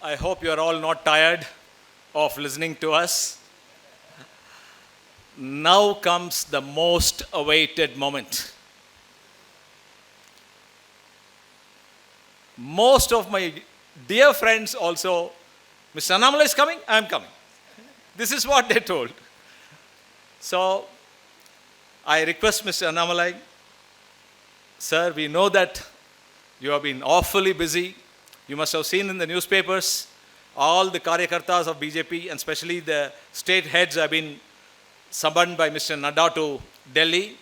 I hope you are all not tired of listening to us. Now comes the most awaited moment. Most of my dear friends also, Mr. Annamalai is coming, I am coming. This is what they told. So, I request Mr. Annamalai, sir, we know that you have been awfully busy. You must have seen in the newspapers, all the Karyakartas of BJP and especially the state heads have been summoned by Mr. Nadda to Delhi.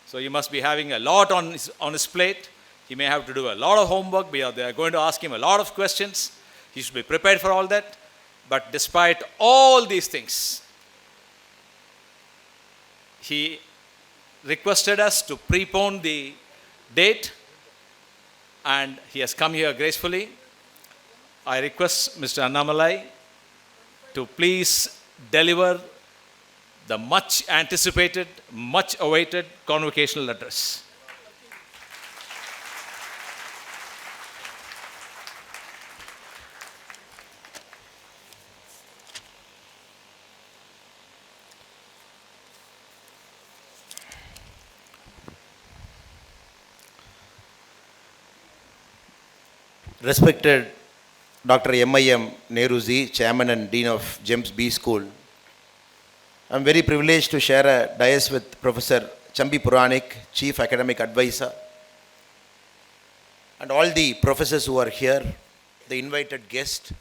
So you must be having a lot on his plate. He may have to do a lot of homework. They are going to ask him a lot of questions. He should be prepared for all that. But despite all these things, he requested us to prepone the date, and he has come here gracefully. I request Mr. Annamalai to please deliver the much anticipated, much awaited convocational address. Respected Dr. M.I.M. Nehruji, Chairman and Dean of GEMS B School, I am very privileged to share a dais with Professor Chambi Puranik, Chief Academic Advisor, and all the professors who are here, the invited guests,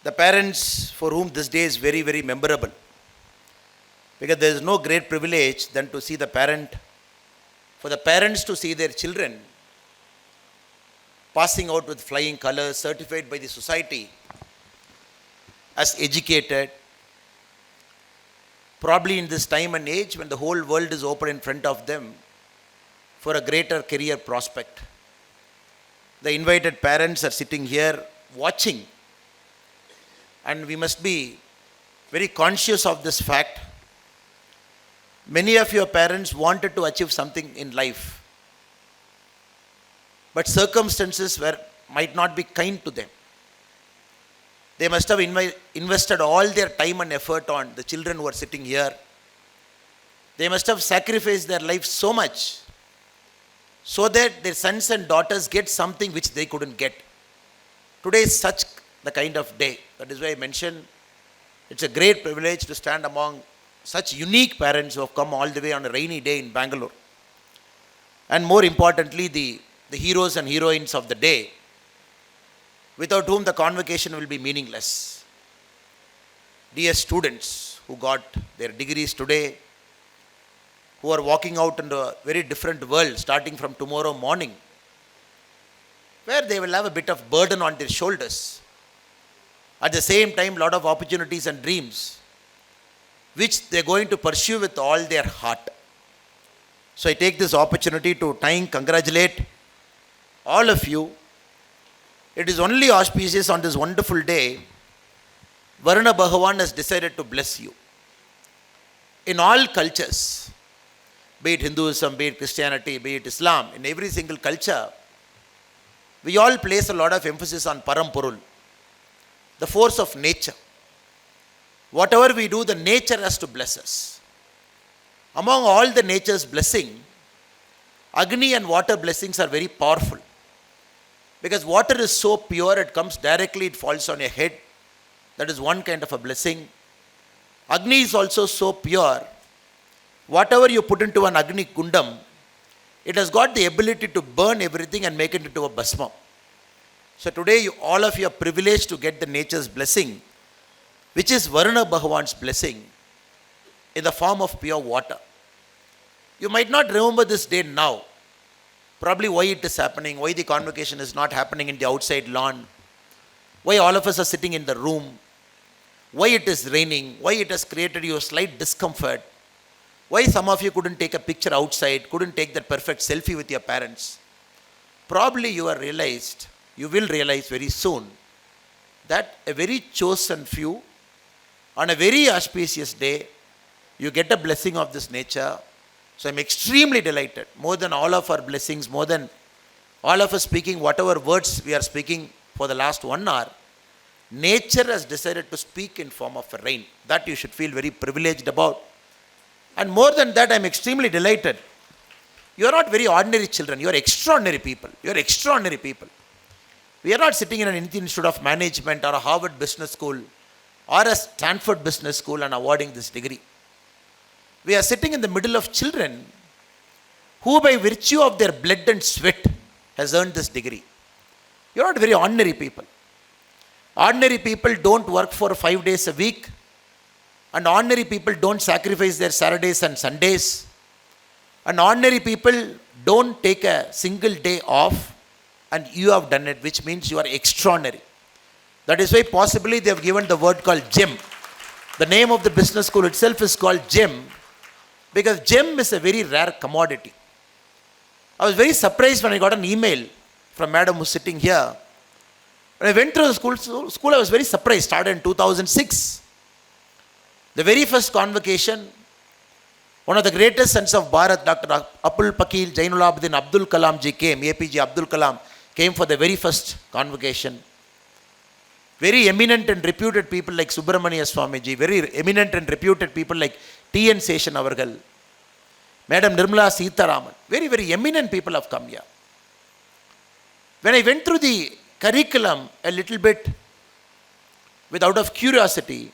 the parents for whom this day is very, very memorable. Because there is no great privilege than to see the for the parents to see their children passing out with flying colors, certified by the society as educated, probably in this time and age when the whole world is open in front of them for a greater career prospect. The invited parents are sitting here watching, and we must be very conscious of this fact. Many of your parents wanted to achieve something in life, but circumstances might not be kind to them. They must have invested all their time and effort on the children who are sitting here. They must have sacrificed their life so much so that their sons and daughters get something which they couldn't get. Today is such the kind of day. That is why I mentioned it's a great privilege to stand among such unique parents who have come all the way on a rainy day in Bangalore. And more importantly, the heroes and heroines of the day, without whom the convocation will be meaningless. Dear students who got their degrees today, who are walking out into a very different world starting from tomorrow morning, where they will have a bit of burden on their shoulders. At the same time, a lot of opportunities and dreams, which they are going to pursue with all their heart. So I take this opportunity to congratulate all of you. It is only auspicious on this wonderful day, Varuna Bhagavan has decided to bless you. In all cultures, be it Hinduism, be it Christianity, be it Islam, in every single culture, we all place a lot of emphasis on Parampurul, the force of nature. Whatever we do, the nature has to bless us. Among all the nature's blessing, Agni and water blessings are very powerful. Because water is so pure, it comes directly, it falls on your head. That is one kind of a blessing. Agni is also so pure. Whatever you put into an Agni Kundam, it has got the ability to burn everything and make it into a Bhasma. So today, all of you are privileged to get the nature's blessing, which is Varuna Bhagavan's blessing in the form of pure water. You might not remember this day now. Probably why it is happening, why the convocation is not happening in the outside lawn, why all of us are sitting in the room, why it is raining, why it has created you a slight discomfort, why some of you couldn't take a picture outside, couldn't take that perfect selfie with your parents. Probably you will realize very soon that a very chosen few, on a very auspicious day, you get a blessing of this nature. So I'm extremely delighted, more than all of our blessings, more than all of us speaking whatever words we are speaking for the last 1 hour, nature has decided to speak in form of a rain. That you should feel very privileged about. And more than that, I am extremely delighted. You are not very ordinary children. You are extraordinary people. You are extraordinary people. We are not sitting in an Indian Institute of Management or a Harvard Business School or a Stanford Business School and awarding this degree. We are sitting in the middle of children who by virtue of their blood and sweat has earned this degree. You are not very ordinary people. Ordinary people don't work for 5 days a week, and ordinary people don't sacrifice their Saturdays and Sundays, and ordinary people don't take a single day off, and you have done it, which means you are extraordinary. That is why possibly they have given the word called gem. The name of the business school itself is called gem, because gem is a very rare commodity. I was very surprised when I got an email from madam who's sitting here. When I went through the school, I was very surprised. Started in 2006. The very first convocation, one of the greatest sons of Bharat, Dr. Apul Pakil Jainulabdin Abdul Kalam ji came, APJ Abdul Kalam came for the very first convocation. Very eminent and reputed people like Subramania Swamiji, very eminent and reputed people like T.N. Seshan Avargal, Madam Nirmala Sitaraman, very, very eminent people have come here. When I went through the curriculum a little bit out of curiosity,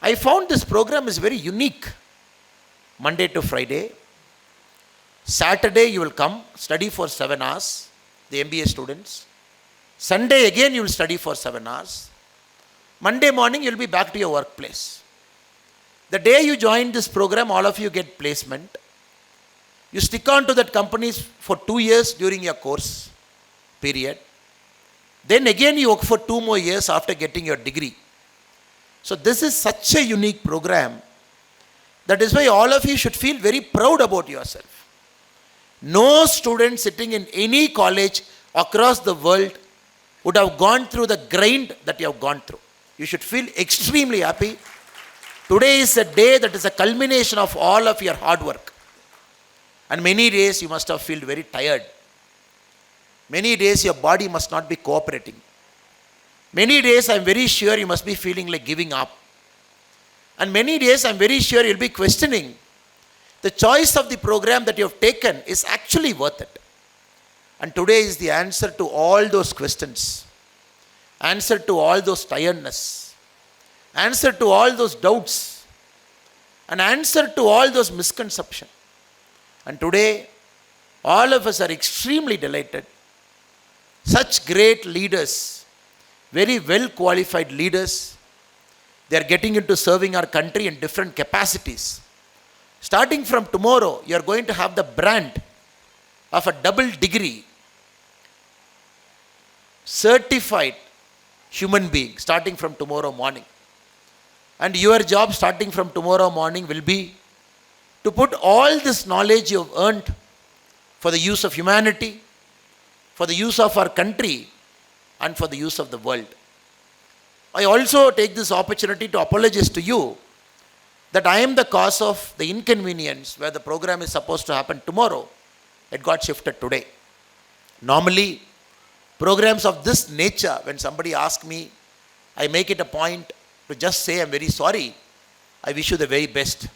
I found this program is very unique. Monday to Friday. Saturday you will come, study for 7 hours, the MBA students. Sunday again you will study for 7 hours. Monday morning you will be back to your workplace. The day you join this program, all of you get placement. You stick on to that company for 2 years during your course period. Then again you work for 2 more years after getting your degree. So this is such a unique program. That is why all of you should feel very proud about yourself. No student sitting in any college across the world would have gone through the grind that you have gone through. You should feel extremely happy. Today is a day that is a culmination of all of your hard work. And many days you must have felt very tired. Many days your body must not be cooperating. Many days I am very sure you must be feeling like giving up. And many days I am very sure you will be questioning the choice of the program that you have taken is actually worth it. And today is the answer to all those questions. Answer to all those tiredness. Answer to all those doubts. An answer to all those misconceptions. And today, all of us are extremely delighted. Such great leaders, very well qualified leaders, they are getting into serving our country in different capacities. Starting from tomorrow, you are going to have the brand of a double degree, certified human being, starting from tomorrow morning. And your job starting from tomorrow morning will be to put all this knowledge you have earned for the use of humanity, for the use of our country, and for the use of the world. I also take this opportunity to apologize to you that I am the cause of the inconvenience where the program is supposed to happen tomorrow. It got shifted today. Normally, programs of this nature, when somebody asks me, I make it a point to just say I'm very sorry. I wish you the very best.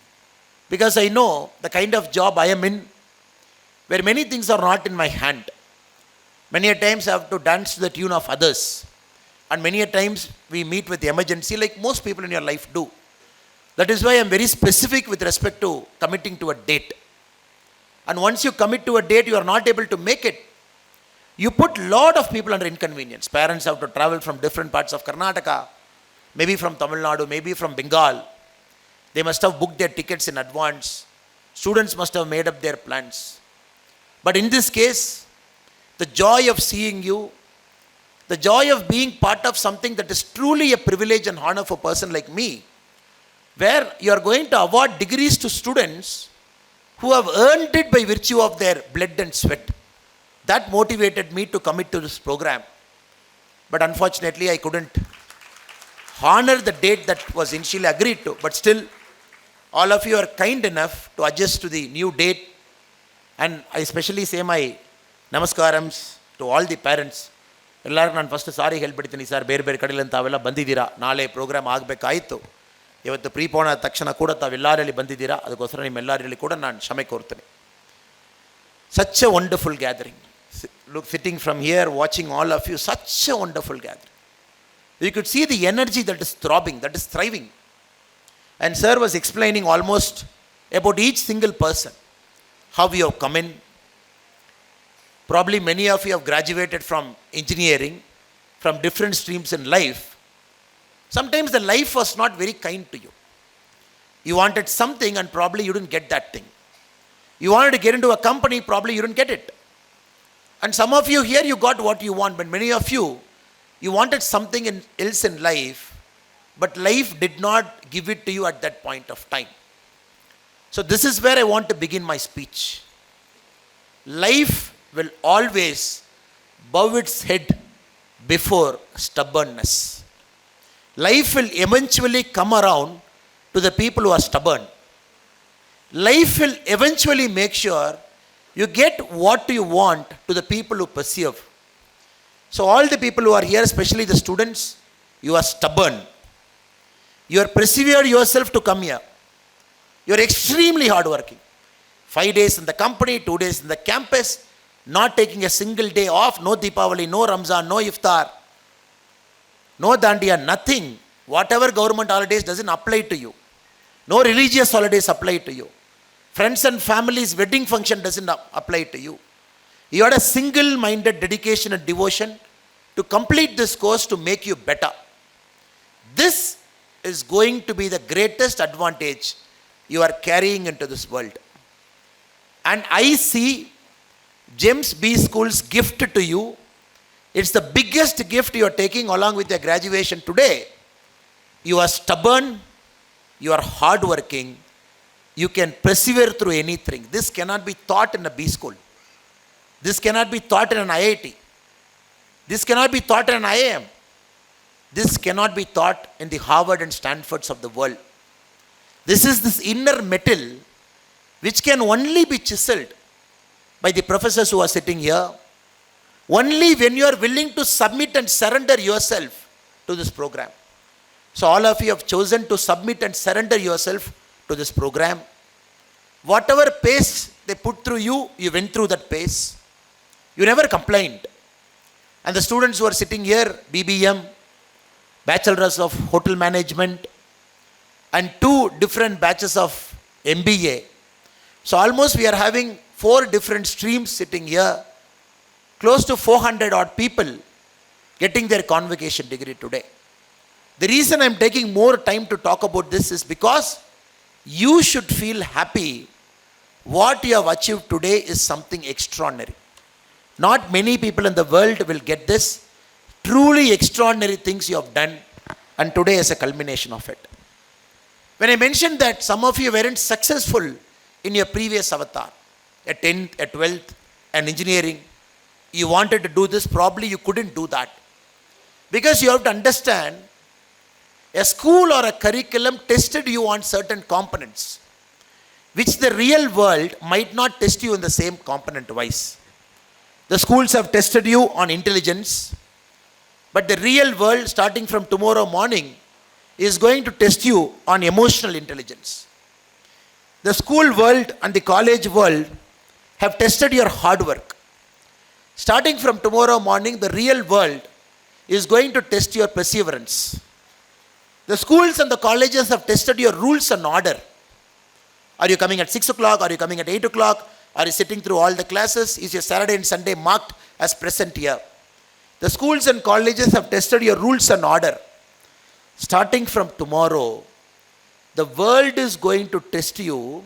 Because I know the kind of job I am in, where many things are not in my hand. Many a times I have to dance to the tune of others. And many a times we meet with emergency like most people in your life do. That is why I am very specific with respect to committing to a date. And once you commit to a date, you are not able to make it. You put a lot of people under inconvenience. Parents have to travel from different parts of Karnataka, maybe from Tamilnadu, maybe from Bengal. They must have booked their tickets in advance. Students must have made up their plans. But in this case, the joy of seeing you, the joy of being part of something that is truly a privilege and honor for a person like me, where you are going to award degrees to students who have earned it by virtue of their blood and sweat. That motivated me to commit to this program. But unfortunately, I couldn't honor the date that was initially agreed to. But still, all of you are kind enough to adjust to the new date. And I especially say my namaskarams to all the parents ಎಲ್ಲರಿಗೂ ನಾನು first ಸಾರಿ ಹೇಳ್ಬಿಡ್ತೀನಿ sir, ಬೇರೆ ಬೇರೆ ಕಡೆಯಿಂದ ತಾವೆಲ್ಲ ಬಂದಿದ್ದೀರಾ, ನಾಳೆ program ಆಗಬೇಕಾಯಿತು, ಇವತ್ತು ಪ್ರೀಪೋಣ ಆದ ತಕ್ಷಣ ಕೂಡ ತಾವೆಲ್ಲರಲ್ಲಿ ಬಂದಿದ್ದೀರಾ, ಅದಕ್ಕೋಸ್ಕರ ನಿಮ್ಮೆಲ್ಲರಲ್ಲಿ ಕೂಡ ನಾನು ಕ್ಷಮೆ ಕೋರ್ತೇನೆ. Such a wonderful gathering. Look, sitting from here, watching all of you, such a wonderful gathering. You could see the energy that is throbbing, that is thriving. And sir was explaining almost about each single person, how you have come in. Probably many of you have graduated from engineering, from different streams in life. Sometimes the life was not very kind to you. You wanted something and probably you didn't get that thing. You wanted to get into a company, probably you didn't get it. And some of you here, you got what you want, but many of you, you wanted something else in life, but life did not give it to you at that point of time. So this is where I want to begin my speech. Life will always bow its head before stubbornness. Life will eventually come around to the people who are stubborn. Life will eventually make sure you get what you want to the people who persevere. So all the people who are here, especially the students, you are stubborn. You are persevered yourself to come here. You are extremely hardworking. 5 days in the company, 2 days in the campus, not taking a single day off, no Deepavali, no Ramzan, no Iftar, no Dandiya, nothing. Whatever government holidays doesn't apply to you. No religious holidays apply to you. Friends and families' wedding function doesn't apply to you. You had a single-minded dedication and devotion to complete this course to make you better. This is going to be the greatest advantage you are carrying into this world. And I see James B. School's gift to you. It's the biggest gift you are taking along with your graduation today. You are stubborn, you are hardworking, you can persevere through anything. This cannot be taught in a B school. This cannot be taught in an IIT. This cannot be taught in an IIM. This cannot be taught in the Harvard and Stanfords of the world. This is this inner metal which can only be chiseled by the professors who are sitting here. Only when you are willing to submit and surrender yourself to this program. So all of you have chosen to submit and surrender yourself to this program. Whatever pace they put through you, you went through that pace. You never complained. And the students who are sitting here, BBM, Bachelors of Hotel Management, and 2 different batches of MBA. So almost we are having 4 different streams sitting here, close to 400 odd people getting their convocation degree today. The reason I am taking more time to talk about this is because you should feel happy. What you have achieved today is something extraordinary. Not many people in the world will get this. Truly extraordinary things you have done, and today is a culmination of it. When I mentioned that some of you weren't successful in your previous avatar, at 10th, at 12th, and engineering, you wanted to do this, probably you couldn't do that. Because you have to understand, a school or a curriculum tested you on certain components, which the real world might not test you in the same component wise. The schools have tested you on intelligence, but the real world, starting from tomorrow morning, is going to test you on emotional intelligence. The school world and the college world have tested your hard work. Starting from tomorrow morning, the real world is going to test your perseverance. The schools and the colleges have tested your rules and order. Are you coming at 6 o'clock? Are you coming at 8 o'clock? Are you sitting through all the classes? Is your Saturday and Sunday marked as present here? The schools and colleges have tested your rules and order. Starting from tomorrow, the world is going to test you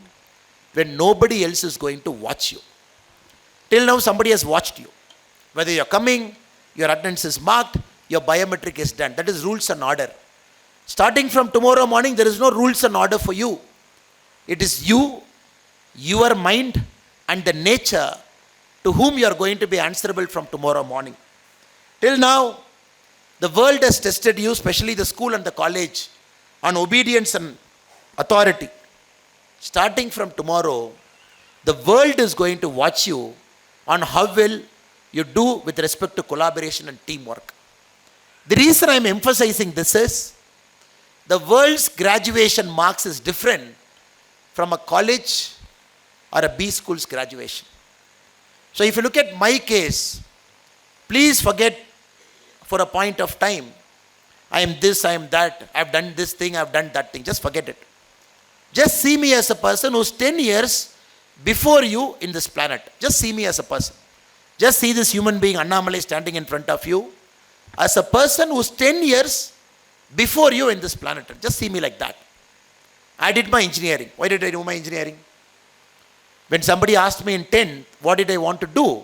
when nobody else is going to watch you. Till now, somebody has watched you. Whether you're coming, your attendance is marked, your biometric is done. That is rules and order. Starting from tomorrow morning, there is no rules and order for you. It is you, your mind, and the nature to whom you are going to be answerable from tomorrow morning. Till now, the world has tested you, especially the school and the college, on obedience and authority. Starting from tomorrow, the world is going to watch you on how well you do with respect to collaboration and teamwork. The reason I'm emphasizing this is, the world's graduation marks is different from a college or a B school's graduation. So if you look at my case, please forget for a point of time, I am this, I am that, I have done this thing, I have done that thing. Just forget it. Just see me as a person who's 10 years before you in this planet. Just see me as a person. Just see this human being, Annamalai, standing in front of you as a person who's 10 years before you in this planet. Just see me like that. I did my engineering. Why did I do my engineering? When somebody asked me in 10, what did I want to do?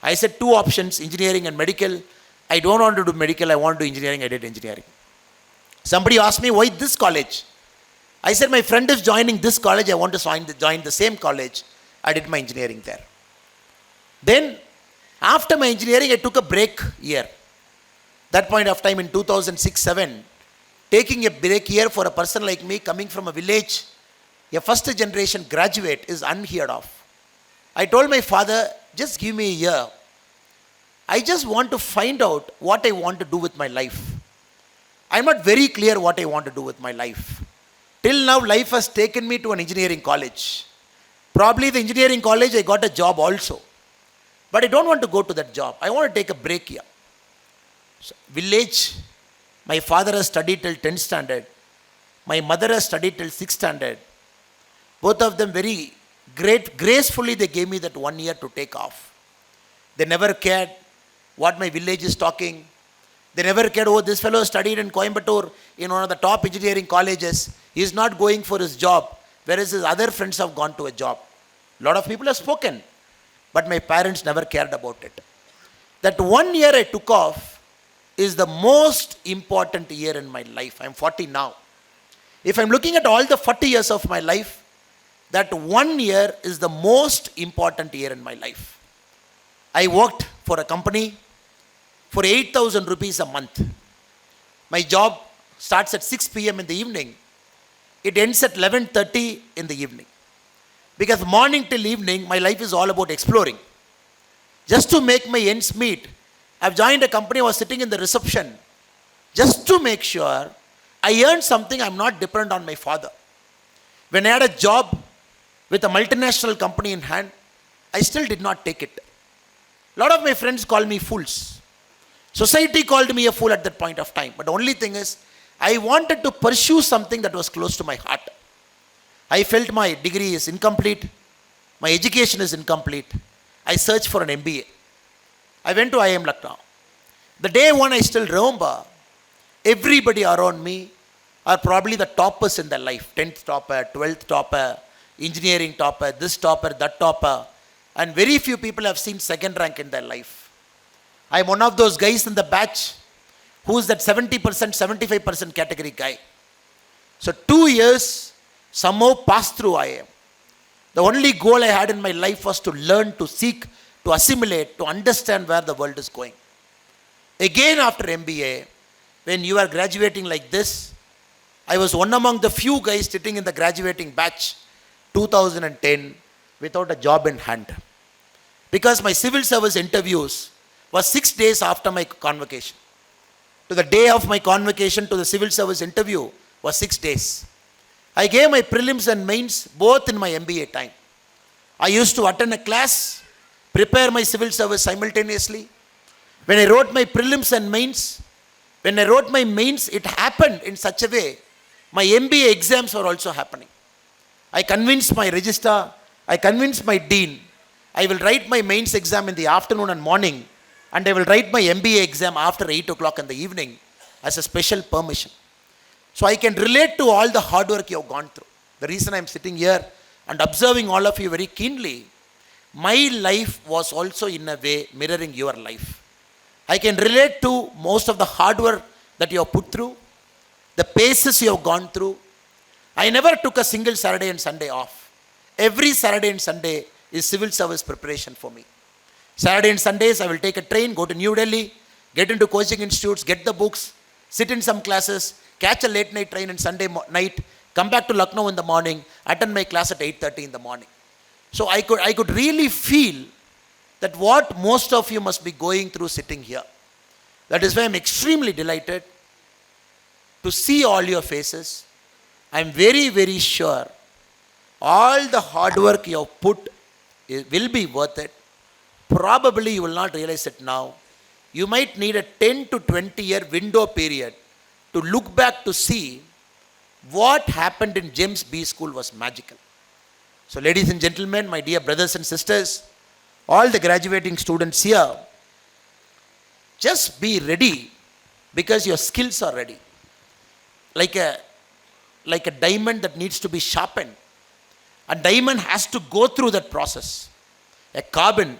I said 2 options, engineering and medical. I don't want to do medical, I want to do engineering, I did engineering. Somebody asked me, why this college? I said, my friend is joining this college, I want to join the same college. I did my engineering there. Then, after my engineering, I took a break year. That point of time in 2006-07, taking a break year for a person like me coming from a village, a first generation graduate, is unheard of. I told my father, just give me a year. I just want to find out what I want to do with my life. I'm not very clear what I want to do with my life. Till now, life has taken me to an engineering college. Probably the engineering college, I got a job also. But I don't want to go to that job. I want to take a break here. So, village, my father has studied till 10th standard. My mother has studied till 6th standard. Both of them very gracefully they gave me that 1 year to take off. They never cared what my village is talking. They never cared, oh, this fellow studied in Coimbatore in one of the top engineering colleges. He is not going for his job, whereas his other friends have gone to a job. A lot of people have spoken, but my parents never cared about it. That 1 year I took off is the most important year in my life. I'm 40 now. If I'm looking at all the 40 years of my life, that 1 year is the most important year in my life. I worked for a company for 8,000 rupees a month. My job starts at 6 p.m. in the evening. It ends at 11:30 in the evening. Because morning till evening, my life is all about exploring. Just to make my ends meet, I've joined a company, I was sitting in the reception. Just to make sure I earned something, I'm not dependent on my father. When I had a job with a multinational company in hand, I still did not take it. A lot of my friends call me fools. Society called me a fool at that point of time. But the only thing is, I wanted to pursue something that was close to my heart. I felt my degree is incomplete. My education is incomplete. I searched for an MBA. I went to IIM Lucknow. The day one I still remember, everybody around me are probably the toppers in their life. 10th topper, 12th topper, engineering topper, this topper, that topper. And very few people have seen second rank in their life. I'm one of those guys in the batch who's that 70%, 75% category guy. So 2 years somehow passed through IIM. The only goal I had in my life was to learn, to seek, to assimilate, to understand where the world is going. Again after MBA, when you are graduating like this, I was one among the few guys sitting in the graduating batch 2010 without a job in hand. Because my civil service interviews was 6 days after my convocation. To the day of my convocation to the civil service interview was 6 days. I gave my prelims and mains both in my MBA time. I used to attend a class, prepare my civil service simultaneously. When I wrote my prelims and mains, when I wrote my mains, it happened in such a way, my MBA exams were also happening. I convinced my registrar, I convinced my dean, I will write my mains exam in the afternoon and morning, and I will write my MBA exam after 8 o'clock in the evening as a special permission. So I can relate to all the hard work you have gone through. The reason I am sitting here and observing all of you very keenly, my life was also in a way mirroring your life. I can relate to most of the hard work that you have put through, the paces you have gone through. I never took a single Saturday and Sunday off. Every Saturday and Sunday is civil service preparation for me. Saturday and Sundays, I will take a train, go to New Delhi, get into coaching institutes, get the books, sit in some classes, catch a late night train on Sunday night, come back to Lucknow in the morning, attend my class at 8:30 in the morning. So I could really feel that what most of you must be going through sitting here. That is why I am extremely delighted to see all your faces. I am very, very sure all the hard work you have put will be worth it. Probably you will not realize it now. You might need a 10 to 20 year window period to look back to see what happened in James B School was magical. So ladies and gentlemen, my dear brothers and sisters, all the graduating students here, just be ready because your skills are ready. Like a diamond that needs to be sharpened. A diamond has to go through that process. A carbon,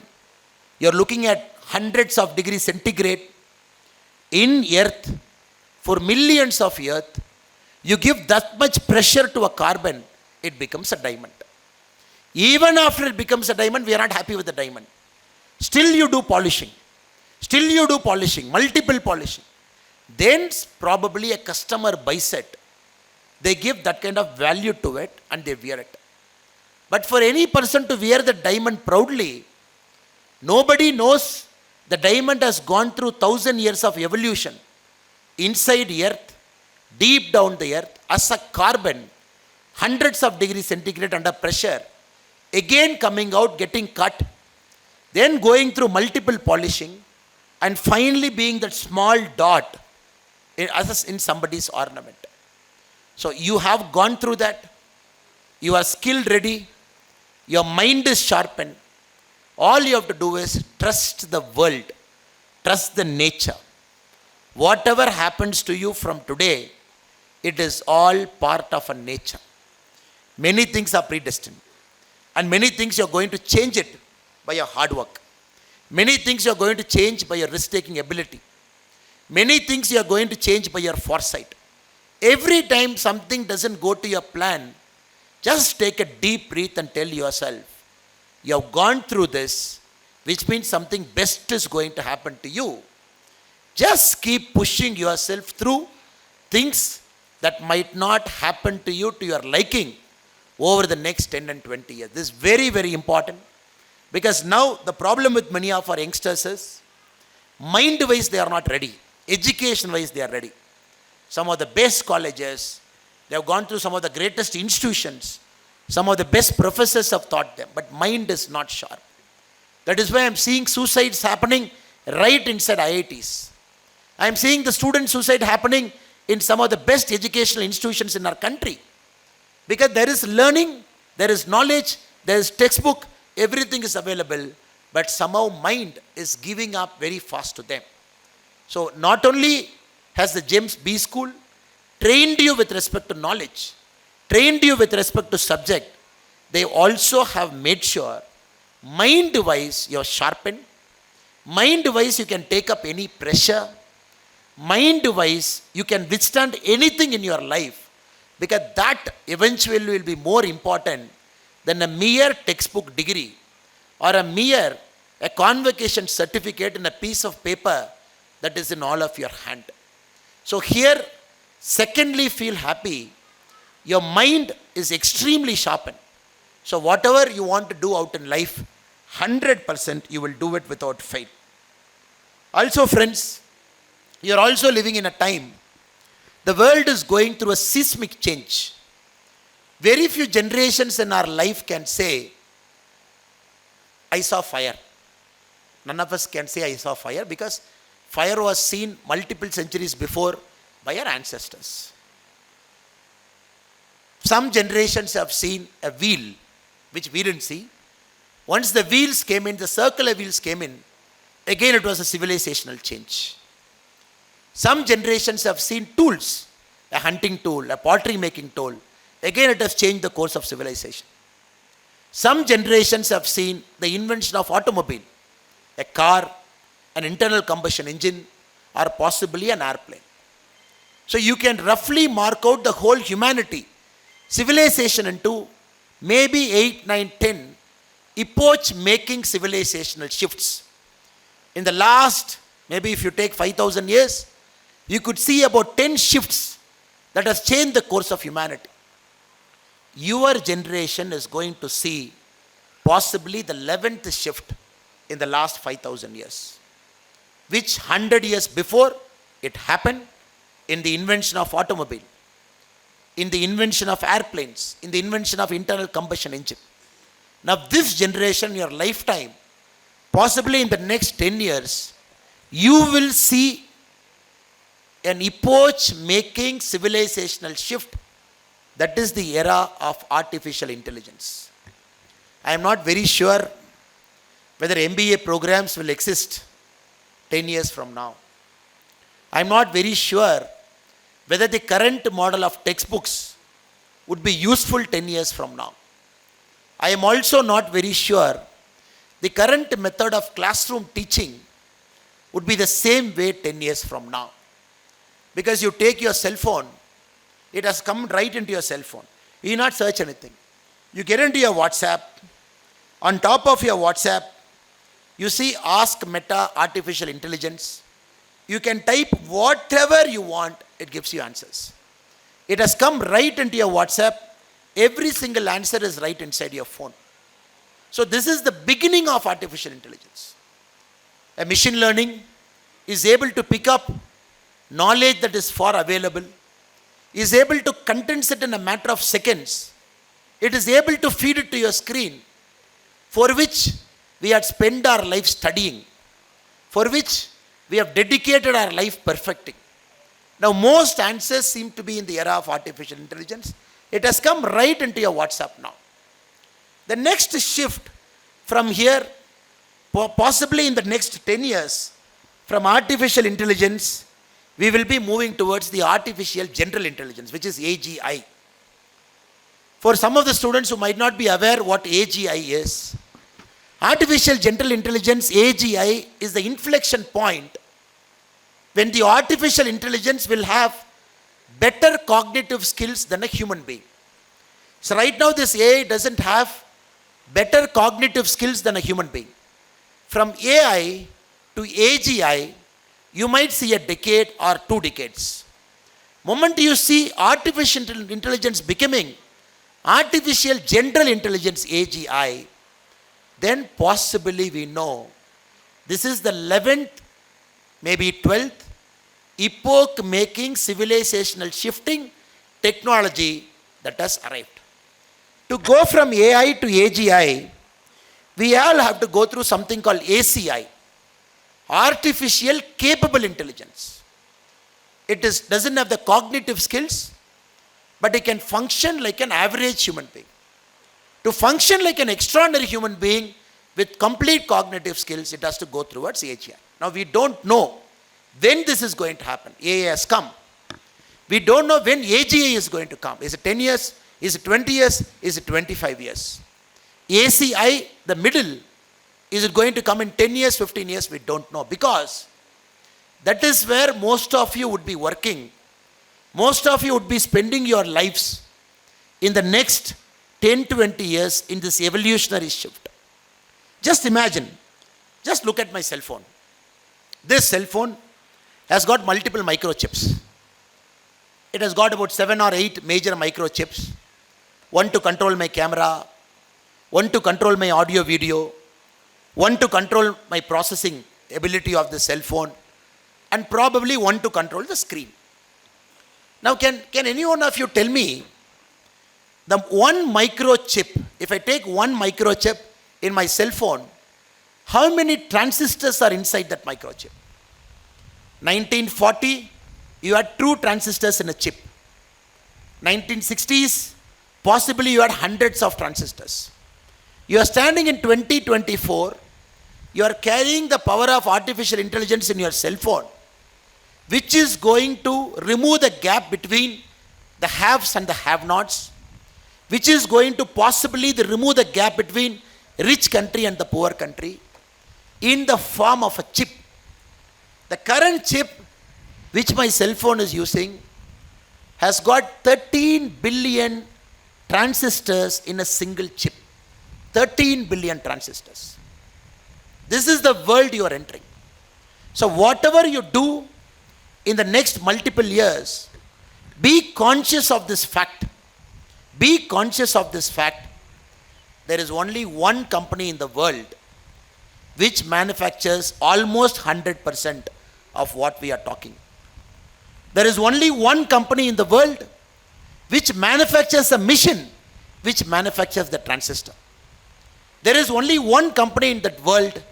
you're looking at hundreds of degrees centigrade in earth for millions of earth. You give that much pressure to a carbon, it becomes a diamond. Even after it becomes a diamond, we are not happy with the diamond. Still you do polishing. Multiple polishing. Then probably a customer buys it. They give that kind of value to it and they wear it. But for any person to wear the diamond proudly, nobody knows the diamond has gone through 1,000 years of evolution. Inside earth, deep down the earth, as a carbon, hundreds of degrees centigrade under pressure, again coming out, getting cut, then going through multiple polishing, and finally being that small dot in somebody's ornament. So you have gone through that. You are skill ready. Your mind is sharpened. All you have to do is trust the world. Trust the nature. Whatever happens to you from today, it is all part of a nature. Many things are predestined. And many things you are going to change it by your hard work. Many things you are going to change by your risk-taking ability. Many things you are going to change by your foresight. Every time something doesn't go to your plan, just take a deep breath and tell yourself, you have gone through this, which means something best is going to happen to you. Just keep pushing yourself through things that might not happen to you to your liking over the next 10 and 20 years. This is very, very important. Because now the problem with many of our youngsters is, mind-wise they are not ready. Education-wise they are ready. Some of the best colleges, they have gone through some of the greatest institutions. Some of the best professors have taught them. But mind is not sharp. That is why I am seeing suicides happening right inside IITs. I am seeing the student suicide happening in some of the best educational institutions in our country. Because there is learning, there is knowledge, there is textbook, everything is available, but somehow mind is giving up very fast to them. So not only has the James B School trained you with respect to knowledge, trained you with respect to subject, they also have made sure mind-wise you are sharpened, mind-wise you can take up any pressure, mind-wise you can withstand anything in your life, because that eventually will be more important than a mere textbook degree or a convocation certificate in a piece of paper that is in all of your hand. So here, secondly, feel happy. Your mind is extremely sharpened. So whatever you want to do out in life, 100% you will do it without fail. Also friends, you are also living in a time, the world is going through a seismic change. Very few generations in our life can say, I saw fire. None of us can say I saw fire because fire was seen multiple centuries before by our ancestors. Some generations have seen a wheel, which we didn't see. Once the wheels came in, the circular wheels came in, again it was a civilizational change. Some generations have seen tools, a hunting tool, a pottery making tool. Again it has changed the course of civilization. Some generations have seen the invention of automobile, a car, an internal combustion engine, or possibly an airplane. So you can roughly mark out the whole humanity, civilization into maybe 8, 9, 10 epoch-making civilizational shifts. In the last, maybe if you take 5,000 years, you could see about 10 shifts that has changed the course of humanity. Your generation is going to see possibly the 11th shift in the last 5,000 years. Which 100 years before it happened in the invention of automobile, in the invention of airplanes, in the invention of internal combustion engine. Now this generation, your lifetime, possibly in the next 10 years, you will see an epoch-making civilizational shift. That is the era of artificial intelligence. I am not very sure whether MBA programs will exist 10 years from now. I am not very sure whether the current model of textbooks would be useful 10 years from now. I am also not very sure the current method of classroom teaching would be the same way 10 years from now. Because you take your cell phone, it has come right into your cell phone. You need not search anything. You get into your WhatsApp. On top of your WhatsApp, you see Ask Meta Artificial Intelligence. You can type whatever you want, it gives you answers. It has come right into your WhatsApp. Every single answer is right inside your phone. So this is the beginning of artificial intelligence. A machine learning is able to pick up knowledge that is far available, is able to condense it in a matter of seconds. It is able to feed it to your screen, for which we had spent our life studying, for which we have dedicated our life perfecting. Now most answers seem to be in the era of artificial intelligence. It has come right into your WhatsApp now. The next shift from here, possibly in the next 10 years, from artificial intelligence, we will be moving towards the artificial general intelligence, which is AGI. For some of the students who might not be aware what AGI is, artificial general intelligence, AGI, is the inflection point when the artificial intelligence will have better cognitive skills than a human being. So right now this AI doesn't have better cognitive skills than a human being. From AI to AGI, you might see a decade or 2 decades. Moment you see artificial intelligence becoming artificial general intelligence, AGI, then possibly we know this is the 11th, maybe 12th, epoch-making, civilizational shifting technology that has arrived. To go from AI to AGI, we all have to go through something called ACI, artificial capable intelligence. It doesn't have the cognitive skills, but it can function like an average human being. To function like an extraordinary human being with complete cognitive skills, it has to go towards AGI. Now we don't know when this is going to happen. AI has come. We don't know when AGI is going to come. Is it 10 years? Is it 20 years? Is it 25 years? ACI, the middle, is it going to come in 10 years, 15 years? We don't know, because that is where most of you would be working. Most of you would be spending your lives in the next 10, 20 years in this evolutionary shift. Just imagine, just look at my cell phone. This cell phone has got multiple microchips. It has got about 7 or 8 major microchips. One to control my camera, one to control my audio video, one to control my processing ability of the cell phone, and probably one to control the screen. Now can any one of you tell me, the one microchip, if I take one microchip in my cell phone, how many transistors are inside that microchip? 1940, you had 2 transistors in a chip. 1960s, possibly you had hundreds of transistors. You are standing in 2024, you are carrying the power of artificial intelligence in your cell phone, which is going to remove the gap between the haves and the have-nots, which is going to possibly remove the gap between rich country and the poor country in the form of a chip. The current chip which my cell phone is using has got 13 billion transistors in a single chip. 13 billion transistors. This is the world you are entering. So whatever you do in the next multiple years, be conscious of this fact. Be conscious of this fact. There is only one company in the world which manufactures almost 100% of what we are talking. There is only one company in the world which manufactures a machine which manufactures the transistor. There is only one company in that world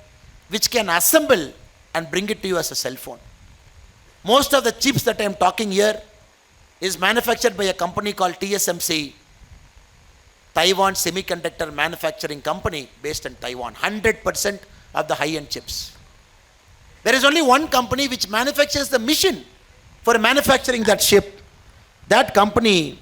which can assemble and bring it to you as a cell phone. Most of the chips that I am talking here is manufactured by a company called TSMC, Taiwan Semiconductor Manufacturing Company based in Taiwan. 100% of the high-end chips. There is only one company which manufactures the machine for manufacturing that chip. That company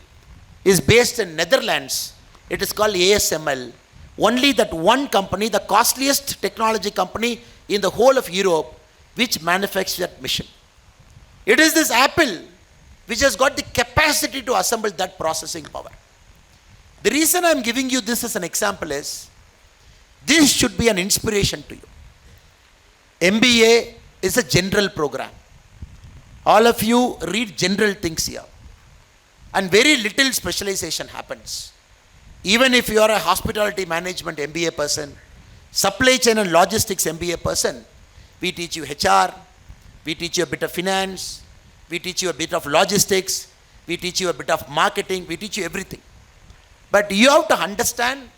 is based in Netherlands. It is called ASML. Only that one company, the costliest technology company in the whole of Europe, which manufactures that machine. It is this Apple which has got the capacity to assemble that processing power. The reason I am giving you this as an example is, this should be an inspiration to you. MBA is a general program. All of you read general things here. And very little specialization happens. Even if you are a hospitality management MBA person, supply chain and logistics MBA person, we teach you HR, we teach you a bit of finance, we teach you a bit of logistics, we teach you a bit of marketing, we teach you everything. But you have to understand,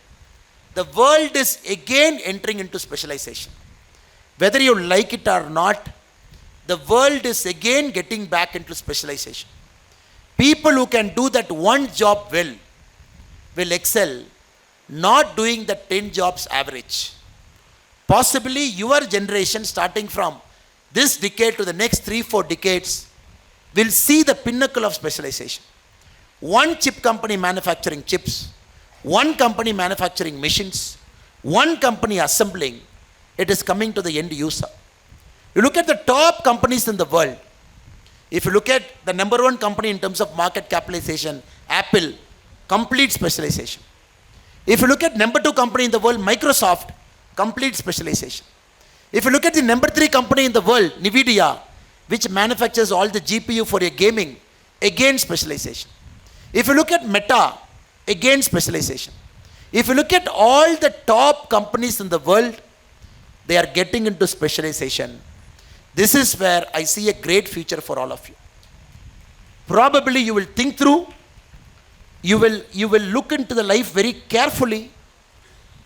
the world is again entering into specialization. Whether you like it or not, the world is again getting back into specialization. People who can do that one job well will excel, not doing the 10 jobs average. Possibly your generation, starting from this decade to the next 3-4 decades, will see the pinnacle of specialization. One chip company manufacturing chips, one company manufacturing machines, one company assembling, it is coming to the end user. You look at the top companies in the world. If you look at the number one company in terms of market capitalization, Apple, complete specialization. If you look at number 2 company in the world, Microsoft, complete specialization. If you look at the number 3 company in the world, NVIDIA, which manufactures all the GPU for your gaming, again specialization. If you look at Meta, again specialization. If you look at all the top companies in the world, they are getting into specialization. This is where I see a great future for all of you. Probably you will think through, you will look into the life very carefully,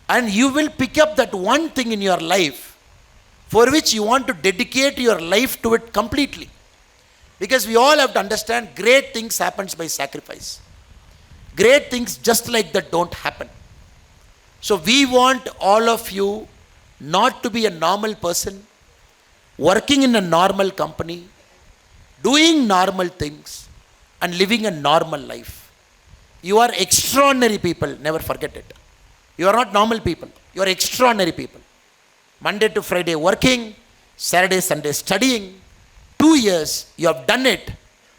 and you will pick up that one thing in your life for which you want to dedicate your life to it completely. Because we all have to understand, great things happens by sacrifice. Great things just like that don't happen. So we want all of you not to be a normal person, working in a normal company, doing normal things, and living a normal life. You are extraordinary people, never forget it. You are not normal people, you are extraordinary people. Monday to Friday working, Saturday, Sunday studying. 2 years you have done it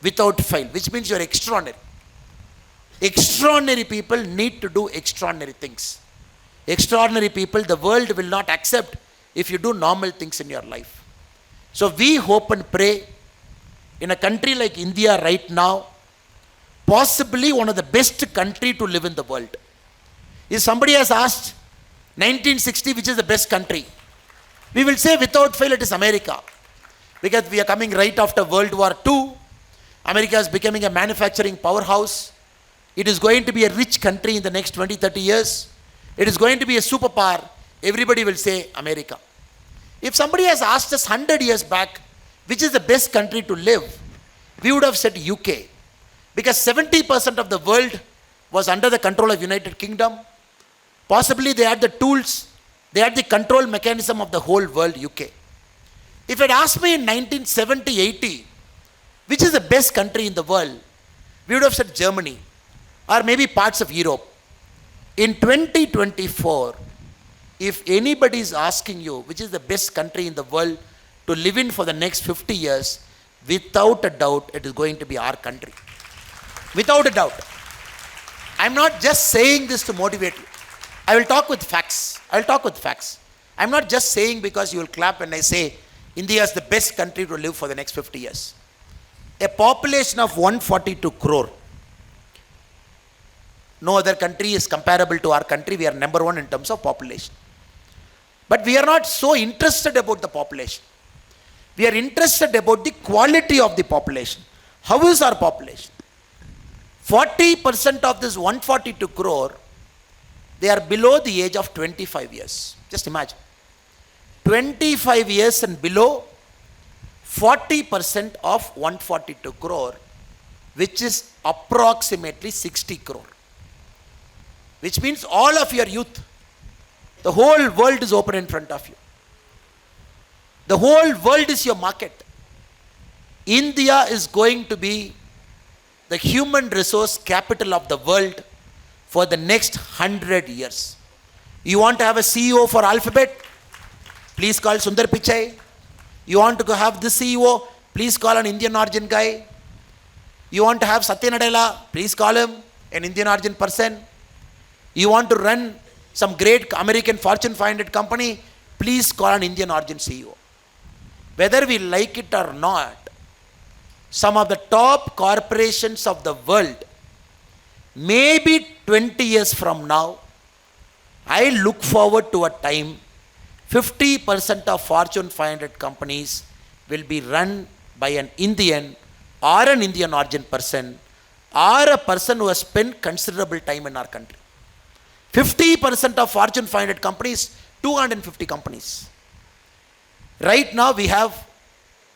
without fail, which means you are extraordinary. Extraordinary people need to do extraordinary things. Extraordinary people, the world will not accept if you do normal things in your life. So we hope and pray, in a country like India right now, possibly one of the best country to live in the world. If somebody has asked 1960 which is the best country, we will say without fail it is America. Because we are coming right after World War II. America is becoming a manufacturing powerhouse. It is going to be a rich country in the next 20-30 years. It is going to be a superpower. Everybody will say America. If somebody has asked us 100 years back, which is the best country to live, we would have said UK. Because 70% of the world was under the control of United Kingdom. Possibly they had the tools, they had the control mechanism of the whole world, UK. If it asked me in 1970-80, which is the best country in the world, we would have said Germany, or maybe parts of Europe. In 2024, if anybody is asking you which is the best country in the world to live in for the next 50 years, without a doubt, it is going to be our country. Without a doubt. I'm not just saying this to motivate you. I will talk with facts. I will talk with facts. I'm not just saying because you will clap when I say India is the best country to live for the next 50 years. A population of 142 crore. No other country is comparable to our country. We are number one in terms of population. But we are not so interested about the population. We are interested about the quality of the population. How is our population? 40% of this 142 crore, they are below the age of 25 years. Just imagine. 25 years and below, 40% of 142 crore, which is approximately 60 crore. Which means all of your youth, the whole world is open in front of you. The whole world is your market. India is going to be the human resource capital of the world for the next 100 years. You want to have a CEO for Alphabet? Please call Sundar Pichai. You want to have this CEO? Please call an Indian origin guy. You want to have Satya Nadella? Please call him an Indian origin person. You want to run some great American Fortune 500 company? Please call an Indian origin CEO. Whether we like it or not, some of the top corporations of the world, maybe 20 years from now, I look forward to a time 50% of Fortune 500 companies will be run by an Indian or an Indian origin person or a person who has spent considerable time in our country. 50% of Fortune 500 companies, 250 companies. Right now we have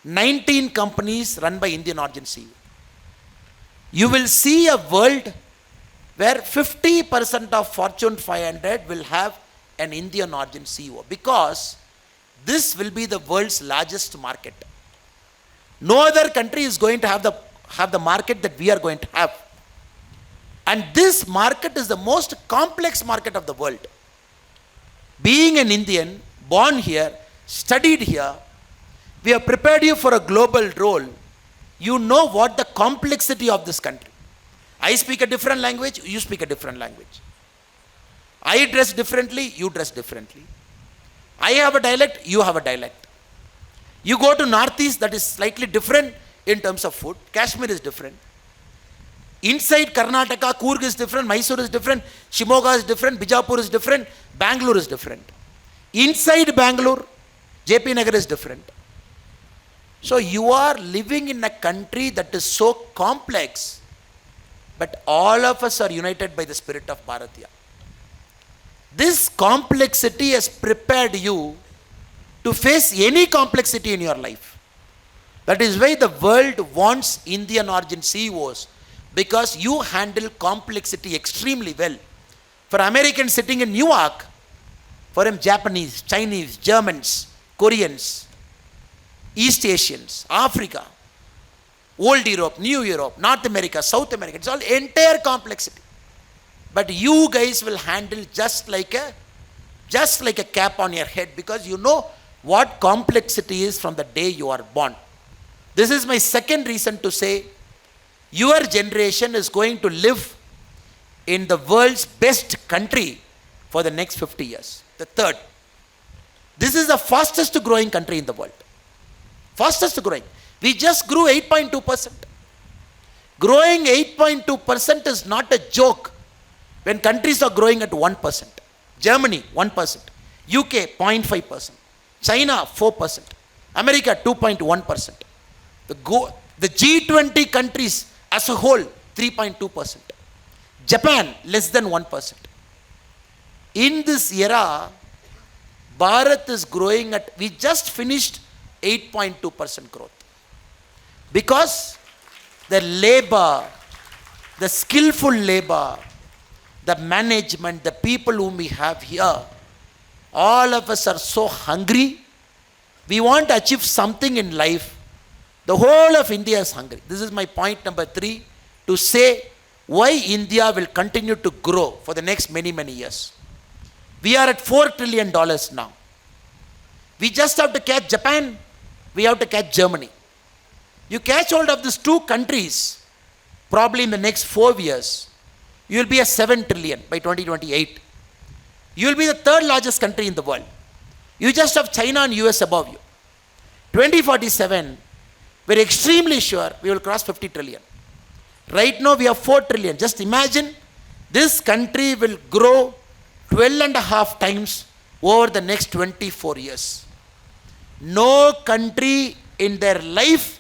19 companies run by Indian origin CEO. You will see a world where 50% of Fortune 500 will have an Indian origin CEO, because this will be the world's largest market. No other country is going to have the market that we are going to have. And this market is the most complex market of the world. Being an Indian, born here, studied here, we have prepared you for a global role. You know what the complexity of this country. I speak a different language, you speak a different language. I dress differently, you dress differently. I have a dialect, you have a dialect. You go to Northeast, that is slightly different in terms of food. Kashmir is different. Inside Karnataka, Coorg is different, Mysore is different, Shimoga is different, Bijapur is different, Bangalore is different. Inside Bangalore, JP Nagar is different. So you are living in a country that is so complex, but all of us are united by the spirit of Bharatiya. This complexity has prepared you to face any complexity in your life. That is why the world wants Indian origin CEOs, because you handle complexity extremely well. For Americans sitting in New York, for him Japanese, Chinese, Germans, Koreans, East Asians, Africa, Old Europe, New Europe, North America, South America, it's all entire complexity. But you guys will handle just like a cap on your head, because you know what complexity is from the day you are born. This is my second reason to say your generation is going to live in the world's best country for the next 50 years. The third, this is the fastest growing country in the world. Fastest growing. We just grew 8.2%. Growing 8.2% is not a joke when countries are growing at 1%. Germany, 1%. UK, 0.5%. China, 4%. America, 2.1%. The G20 countries as a whole, 3.2%. Japan, less than 1%. In this era, Bharat is growing at, we just finished 8.2% growth. Because the labor, the skillful labor, the management, the people whom we have here, all of us are so hungry. We want to achieve something in life. The whole of India is hungry. This is my point number 3, to say why India will continue to grow for the next many, many years. We are at $4 trillion now. We just have to catch Japan. We have to catch Germany. You catch hold of these two countries, probably in the next 4 years, you will be a 7 trillion by 2028. You will be the third largest country in the world. You just have China and US above you. 2047, we're extremely sure we will cross 50 trillion. Right now we have 4 trillion. Just imagine, this country will grow 12.5 times over the next 24 years. No country in their life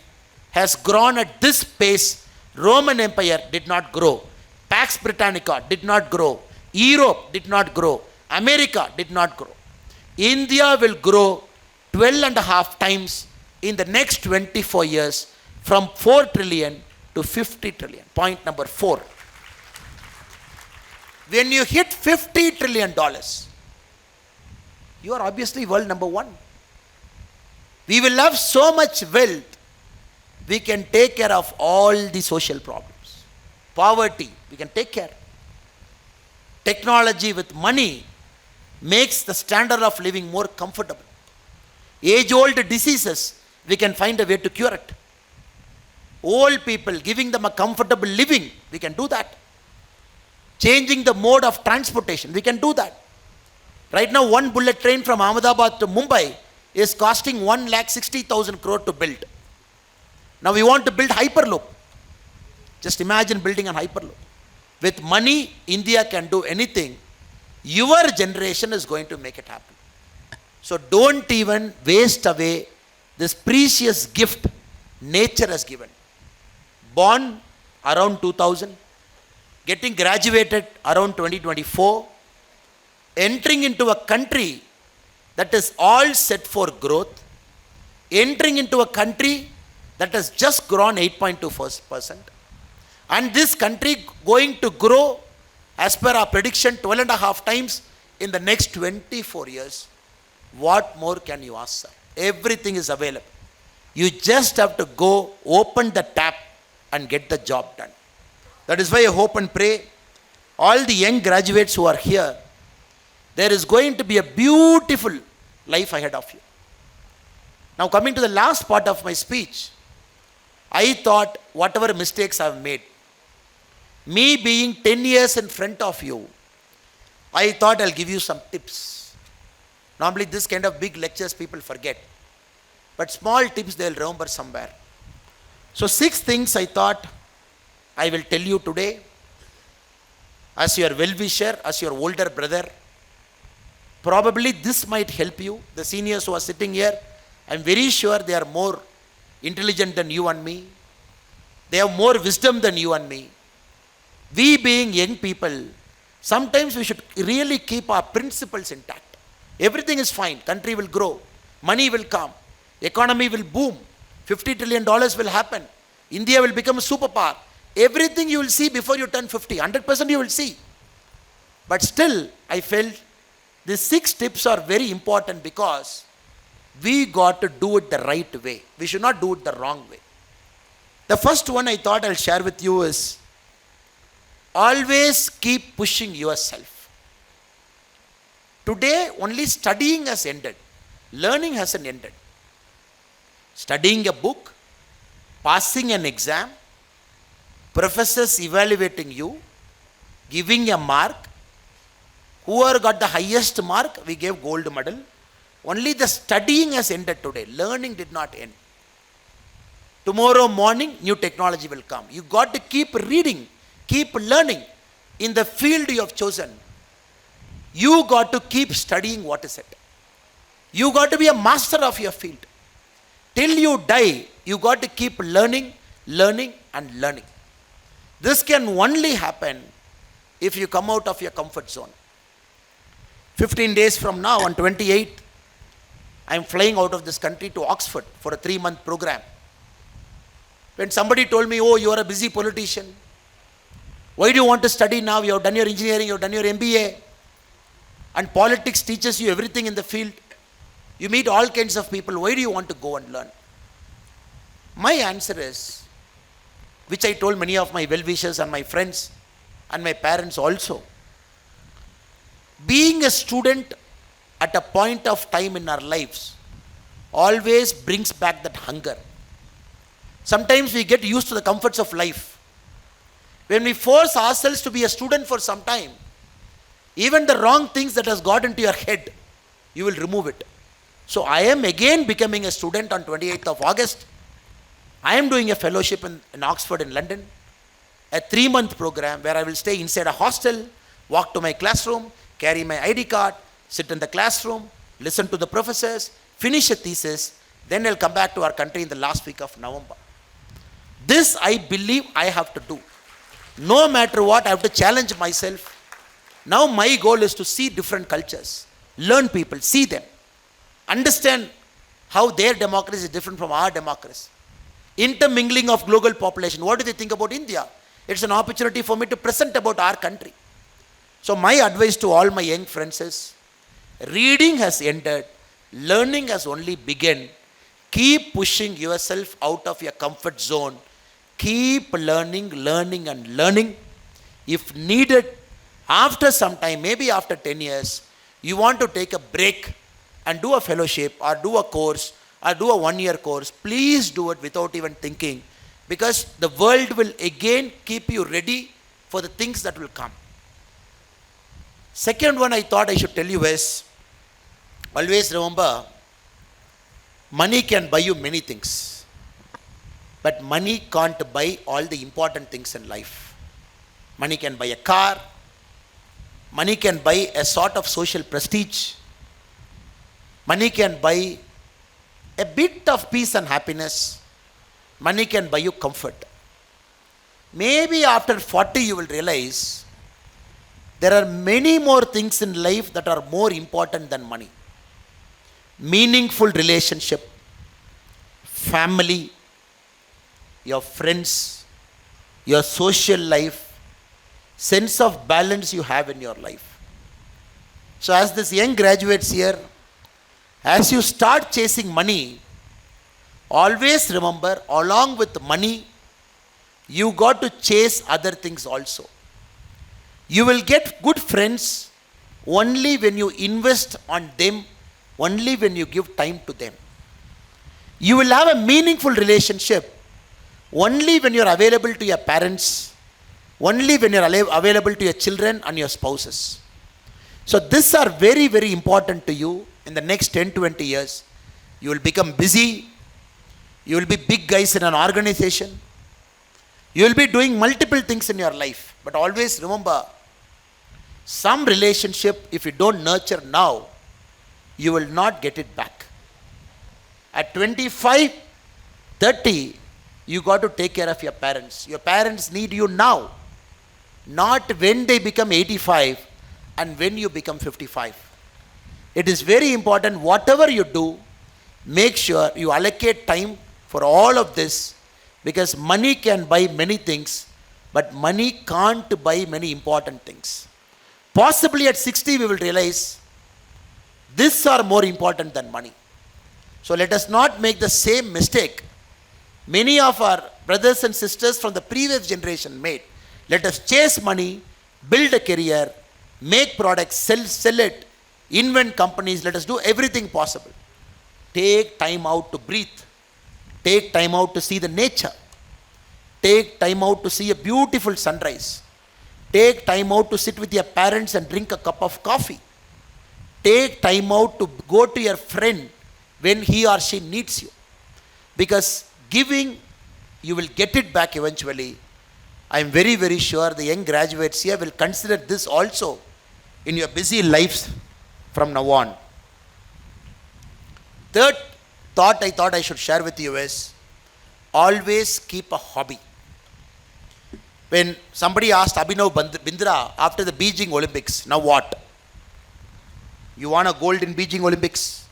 has grown at this pace. Roman Empire did not grow. Pax Britannica did not grow. Europe did not grow. America did not grow. India will grow 12 and a half times in the next 24 years from 4 trillion to 50 trillion. Point number 4. When you hit $50 trillion, you are obviously world number 1. We will have so much wealth, we can take care of all the social problems. Poverty, we can take care. Technology with money makes the standard of living more comfortable. Age-old diseases, we can find a way to cure it. Old people, giving them a comfortable living, we can do that. Changing the mode of transportation, we can do that. Right now, one bullet train from Ahmedabad to Mumbai is costing 1,60,000 crore to build. Now we want to build Hyperloop. Just imagine building a Hyperloop. With money, India can do anything. Your generation is going to make it happen. So don't even waste away this precious gift nature has given. Born around 2000, getting graduated around 2024, entering into a country that is all set for growth, entering into a country that has just grown 8.2%, and this country going to grow as per our prediction 12 and a half times in the next 24 years. What more can you ask, sir? Everything is available. You just have to go open the tap and get the job done. That is why I hope and pray all the young graduates who are here, there is going to be a beautiful life ahead of you. Now coming to the last part of my speech, I thought whatever mistakes I have made, me being 10 years in front of you, I thought I'll give you some tips. Normally this kind of big lectures people forget, but small tips they'll remember somewhere. So 6 things I thought I will tell you today as your well-wisher, as your older brother. Probably this might help you. The seniors who are sitting here, I'm very sure they are more intelligent than you and me. They have more wisdom than you and me. We being young people, sometimes we should really keep our principles intact. Everything is fine. Country will grow. Money will come. Economy will boom. $50 trillion will happen. India will become a superpower. Everything you will see before you turn 50. 100% you will see. But still, I felt these 6 tips are very important because we got to do it the right way. We should not do it the wrong way. The first one I thought I'll share with you is always keep pushing yourself. Today, only studying has ended. Learning hasn't ended. Studying a book, passing an exam, professors evaluating you, giving a mark. Whoever got the highest mark, we gave gold medal. Only the studying has ended today. Learning did not end. Tomorrow morning, new technology will come. You got to keep reading, keep learning. In the field you have chosen, you got to keep studying what is it. You got to be a master of your field. Till you die, you got to keep learning, learning and learning. This can only happen if you come out of your comfort zone. 15 days from now, on 28th, I am flying out of this country to Oxford for a 3-month program. When somebody told me, oh, you are a busy politician. Why do you want to study now? You have done your engineering, you have done your MBA. And politics teaches you everything in the field. You meet all kinds of people. Why do you want to go and learn? My answer is, which I told many of my well-wishers and my friends and my parents also. Being a student at a point of time in our lives always brings back that hunger. Sometimes we get used to the comforts of life. When we force ourselves to be a student for some time, even the wrong things that has got into your head, you will remove it. So I am again becoming a student on 28th of August. I am doing a fellowship in Oxford in London, a 3-month program where I will stay inside a hostel, walk to my classroom, carry my ID card, sit in the classroom, listen to the professors, finish a thesis, then I'll come back to our country in the last week of November. This I believe I have to do. No matter what, I have to challenge myself. Now my goal is to see different cultures, learn people, see them, understand how their democracy is different from our democracy. Intermingling of global population. What do they think about India? It's an opportunity for me to present about our country. So my advice to all my young friends is, reading has ended, learning has only begun. Keep pushing yourself out of your comfort zone. Keep learning and learning. If needed, after some time, maybe after 10 years, you want to take a break and do a fellowship or do a course or do a 1-year course, please do it without even thinking, because the world will again keep you ready for the things that will come. Second one I thought I should tell you is, always remember, money can buy you many things, but money can't buy all the important things in life. Money can buy a car, money can buy a sort of social prestige, money can buy a bit of peace and happiness, money can buy you comfort. Maybe after 40 you will realize there are many more things in life that are more important than money. Meaningful relationship, family, your friends, your social life, sense of balance you have in your life. So as these young graduates here, as you start chasing money, always remember, along with money, you got to chase other things also. You will get good friends only when you invest on them, only when you give time to them. You will have a meaningful relationship only when you are available to your parents, only when you are available to your children and your spouses. So these are very, very important to you in the next 10, 20 years. You will become busy. You will be big guys in an organization. You will be doing multiple things in your life. But always remember, some relationship, if you don't nurture now, you will not get it back. At 25, 30, you got to take care of your parents. Your parents need you now, not when they become 85 and when you become 55. It is very important, whatever you do, make sure you allocate time for all of this, because money can buy many things, but money can't buy many important things. Possibly at 60 we will realize these are more important than money. So let us not make the same mistake many of our brothers and sisters from the previous generation made. Let us chase money, build a career, make products, sell it, invent companies. Let us do everything possible. Take time out to breathe. Take time out to see the nature. Take time out to see a beautiful sunrise. Take time out to sit with your parents and drink a cup of coffee. Take time out to go to your friend when he or she needs you. Because giving, you will get it back eventually. I am very, very sure the young graduates here will consider this also in your busy lives from now on. Third thought I thought I should share with you is, always keep a hobby. When somebody asked Abhinav Bindra after the Beijing Olympics, now what? You won a gold in Beijing Olympics.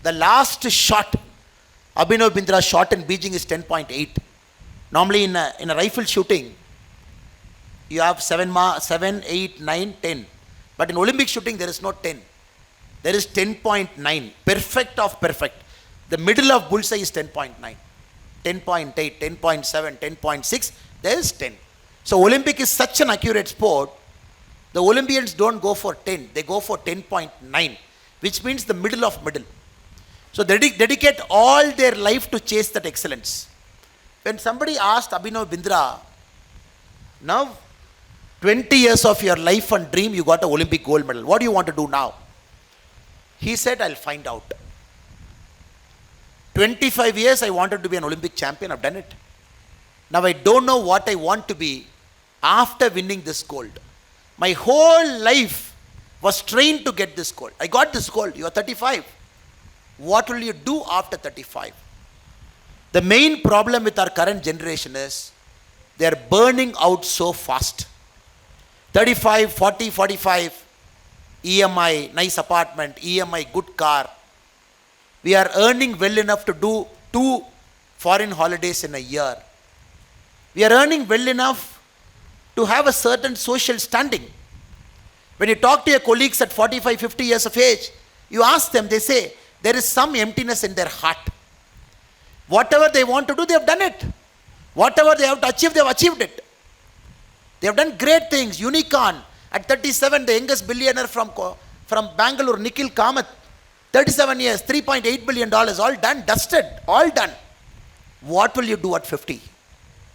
The last shot Abhinav Bindra shot in Beijing is 10.8. Normally in a rifle shooting, you have 7, 8, 9, 10. But in Olympic shooting, there is no 10. There is 10.9. Perfect of perfect. The middle of bullseye is 10.9. 10.8, 10.7, 10.6. There is 10. So Olympic is such an accurate sport. The Olympians don't go for 10. They go for 10.9, which means the middle of middle. So they dedicate all their life to chase that excellence. When somebody asked Abhinav Bindra, now 20 years of your life and dream, you got an Olympic gold medal. What do you want to do now? He said, I'll find out. 25 years I wanted to be an Olympic champion. I've done it. Now I don't know what I want to be after winning this gold. My whole life was trained to get this gold. I got this gold. You are 35. What will you do after 35? The main problem with our current generation is they are burning out so fast. 35, 40, 45, EMI, nice apartment, EMI, good car. We are earning well enough to do 2 foreign holidays in a year. We are earning well enough to have a certain social standing. When you talk to your colleagues at 45, 50 years of age, you ask them, they say, there is some emptiness in their heart. Whatever they want to do, they have done it. Whatever they have to achieve, they have achieved it. They have done great things. Unicorn, at 37, the youngest billionaire from Bangalore, Nikhil Kamath, 37 years, $3.8 billion, all done, dusted, all done. What will you do at 50?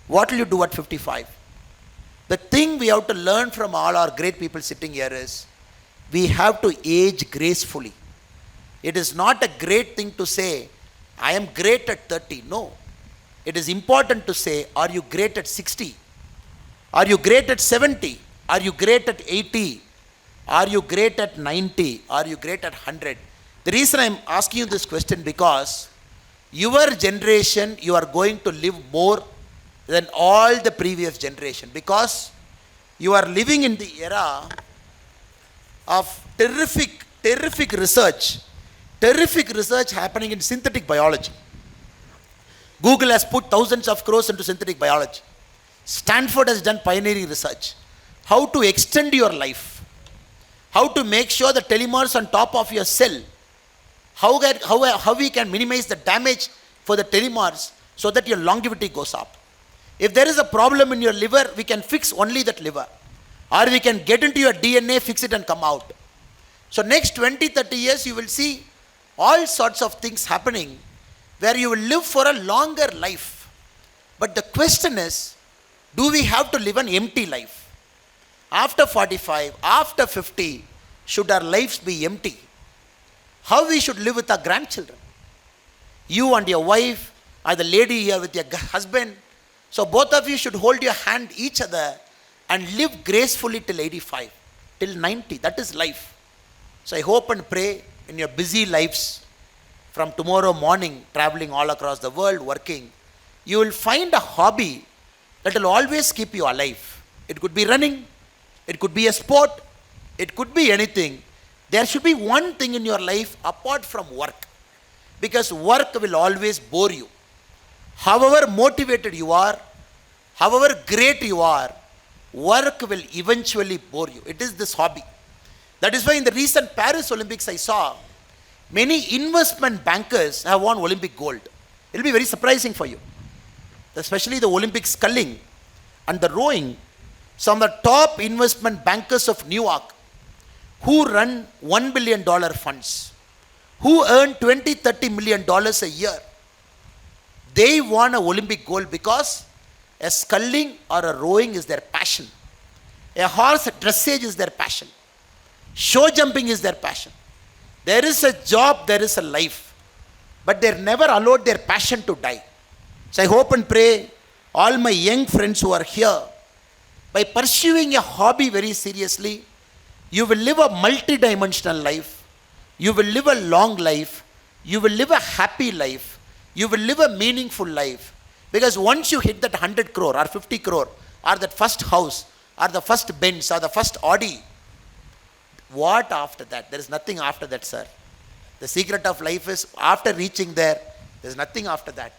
What will you do at 55? The thing we have to learn from all our great people sitting here is, we have to age gracefully. It is not a great thing to say, I am great at 30. No. It is important to say, are you great at 60? Are you great at 70? Are you great at 80? Are you great at 90? Are you great at 100? The reason I am asking you this question, because your generation, you are going to live more than all the previous generation, because you are living in the era of terrific research happening in synthetic biology. Google has put thousands of crores into synthetic biology. Stanford has done pioneering research. How to extend your life. How to make sure the telomeres on top of your cell, how we can minimize the damage for the telomeres so that your longevity goes up. If there is a problem in your liver, we can fix only that liver. Or we can get into your DNA, fix it and come out. So next 20, 30 years, you will see all sorts of things happening where you will live for a longer life. But the question is, do we have to live an empty life? After 45, after 50, should our lives be empty? How we should live with our grandchildren? You and your wife, or the lady here with your husband. So both of you should hold your hand each other and live gracefully till 85, till 90. That is life. So I hope and pray in your busy lives, from tomorrow morning, traveling all across the world, working, you will find a hobby that will always keep you alive. It could be running, it could be a sport, it could be anything. There should be one thing in your life apart from work, because work will always bore you. However motivated you are, however great you are, work will eventually bore you. It is this hobby. That is why in the recent Paris Olympics I saw, many investment bankers have won Olympic gold. It will be very surprising for you. Especially the Olympic sculling and the rowing. Some of the top investment bankers of New York, who run $1 billion funds, who earn $20-30 million a year, they won an Olympic gold because a sculling or a rowing is their passion. A horse dressage is their passion. Show jumping is their passion. There is a job, there is a life, but they never allowed their passion to die. So I hope and pray all my young friends who are here, by pursuing a hobby very seriously, you will live a multi-dimensional life, you will live a long life, you will live a happy life, you will live a meaningful life. Because once you hit that 100 crore or 50 crore or that first house or the first Benz or the first Audi, what after that? There is nothing after that, sir. The secret of life is after reaching there, there is nothing after that.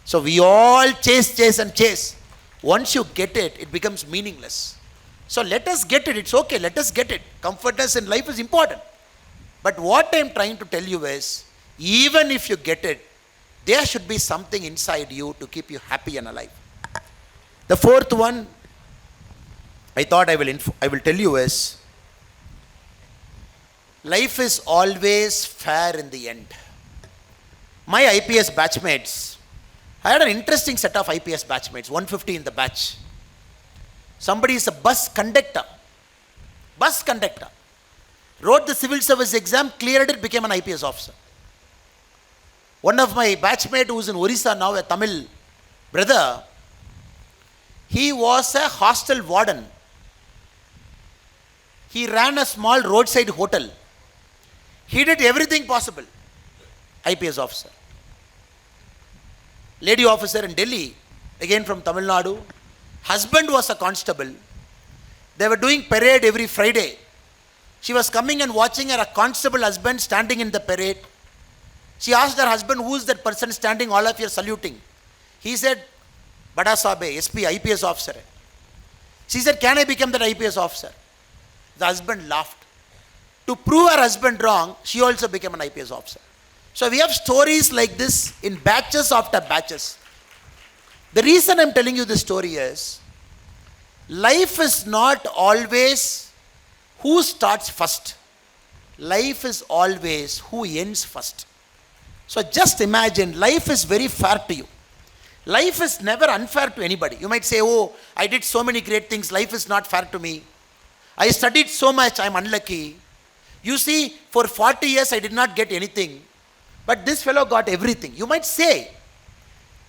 So we all chase and chase. Once you get it, it becomes meaningless. So let us get it. It's okay. Let us get it. Comfortness in life is important. But what I am trying to tell you is, even if you get it, there should be something inside you to keep you happy and alive. The fourth one, I thought I will tell you is, life is always fair in the end. My IPS batchmates, I had an interesting set of IPS batchmates, 150 in the batch. Somebody is a bus conductor, wrote the civil service exam, cleared it, became an IPS officer. One of my batchmates who is in Orissa now, a Tamil brother, he was a hostel warden. He ran a small roadside hotel. He did everything possible. IPS officer. Lady officer in Delhi, again from Tamil Nadu. Husband was a constable. They were doing parade every Friday. She was coming and watching her constable husband standing in the parade. She asked her husband, who is that person standing, all of you are saluting? He said, Bada Sabe, SP, IPS officer. She said, can I become that IPS officer? The husband laughed. To prove her husband wrong, she also became an IPS officer. So we have stories like this in batches after batches. The reason I'm telling you this story is, life is not always who starts first. Life is always who ends first. So just imagine, life is very fair to you. Life is never unfair to anybody. You might say, oh, I did so many great things, life is not fair to me. I studied so much, I'm unlucky. You see, for 40 years I did not get anything, but this fellow got everything. You might say,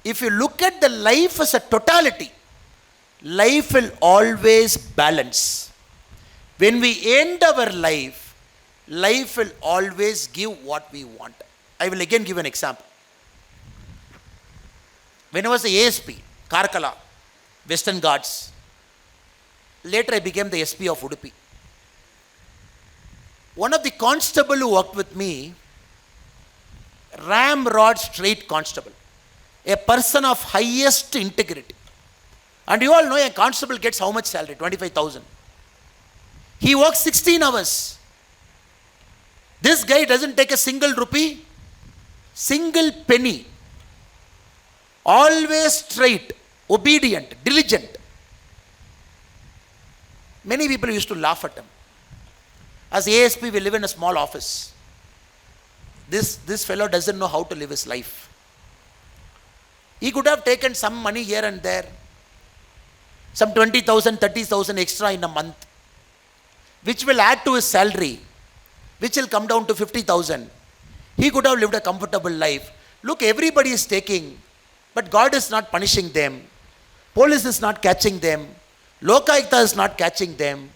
if you look at the life as a totality, life will always balance. When we end our life, life will always give what we want. I will again give an example. When I was the ASP, Karkala, Western Ghats, later I became the SP of Udupi. One of the constable who worked with me, ramrod straight constable, a person of highest integrity. And you all know a constable gets how much salary? 25,000. He works 16 hours. This guy doesn't take a single rupee, single penny. Always straight, obedient, diligent. Many people used to laugh at him. As ASP, we live in a small office. This fellow doesn't know how to live his life. He could have taken some money here and there, some 20,000, 30,000 extra in a month, which will add to his salary, which will come down to 50,000. He could have lived a comfortable life. Look, everybody is taking, but God is not punishing them. Police is not catching them. Lokayukta is not catching them.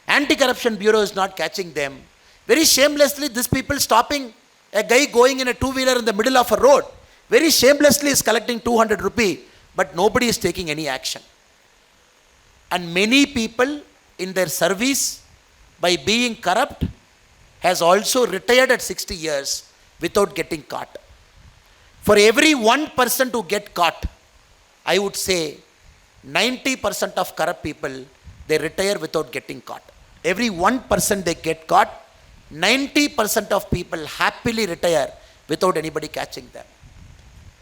Anti-Corruption Bureau is not catching them. Very shamelessly, these people stopping a guy going in a two-wheeler in the middle of a road, very shamelessly is collecting 200 rupee, but nobody is taking any action. And many people in their service, by being corrupt, has also retired at 60 years without getting caught. For every 1% who get caught, I would say 90% of corrupt people, they retire without getting caught. Every 1% they get caught, 90% of people happily retire without anybody catching them.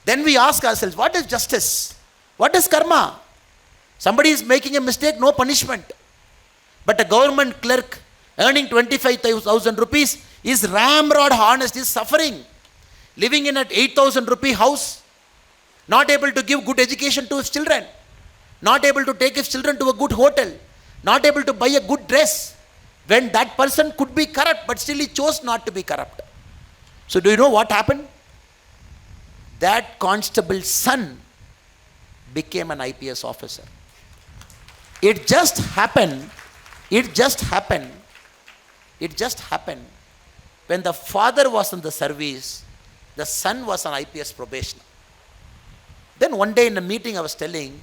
Then we ask ourselves, what is justice? What is karma? Somebody is making a mistake, no punishment. But a government clerk earning 25,000 rupees is ramrod honest, is suffering. Living in an 8,000 rupee house, not able to give good education to his children, not able to take his children to a good hotel, not able to buy a good dress, when that person could be corrupt, but still he chose not to be corrupt. So do you know what happened? That constable's son became an IPS officer. It just happened when the father was in the service, the son was an IPS probationer. Then one day in a meeting I was telling,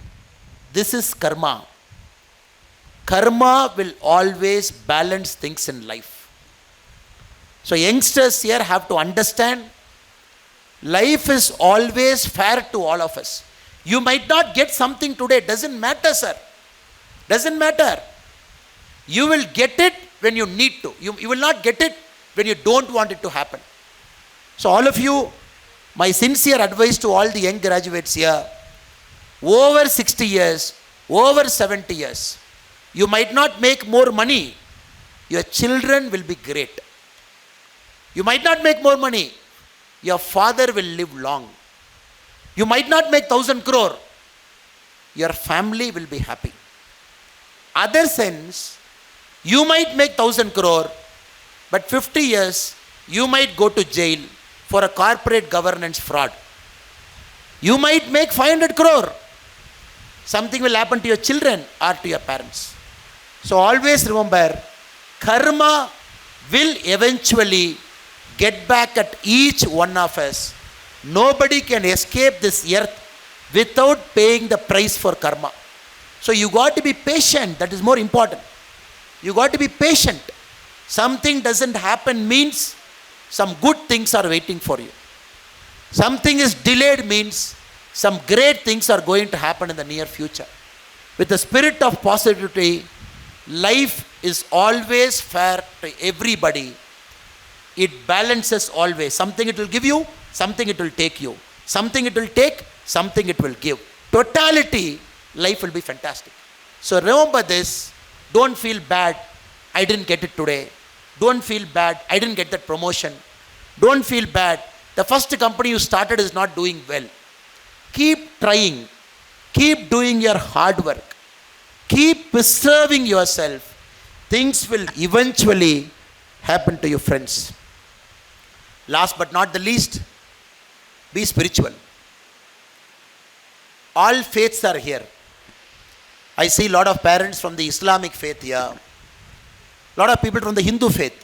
this is karma. Karma will always balance things in life. So youngsters here have to understand, life is always fair to all of us. You might not get something today, doesn't matter, sir. Doesn't matter. You will get it when you need to. You will not get it when you don't want it to happen. So all of you, my sincere advice to all the young graduates here, over 60 years, over 70 years, you might not make more money. Your children will be great. You might not make more money. Your father will live long. You might not make 1,000 crore. Your family will be happy. Other sense, you might make 1,000 crore, but 50 years, you might go to jail for a corporate governance fraud. You might make 500 crore. Something will happen to your children or to your parents. So always remember, karma will eventually get back at each one of us. Nobody can escape this earth without paying the price for karma. So you got to be patient. That is more important. You got to be patient. Something doesn't happen means some good things are waiting for you. Something is delayed means some great things are going to happen in the near future. With the spirit of positivity, life is always fair to everybody. It balances always. Something it will give you, something it will take you. Something it will take, something it will give. Totality, life will be fantastic. So remember this. Don't feel bad, I didn't get it today. Don't feel bad, I didn't get that promotion. Don't feel bad, the first company you started is not doing well. Keep trying. Keep doing your hard work. Keep preserving yourself. Things will eventually happen to you, friends. Last but not the least, be spiritual. All faiths are here. I see a lot of parents from the Islamic faith here. A lot of people from the Hindu faith.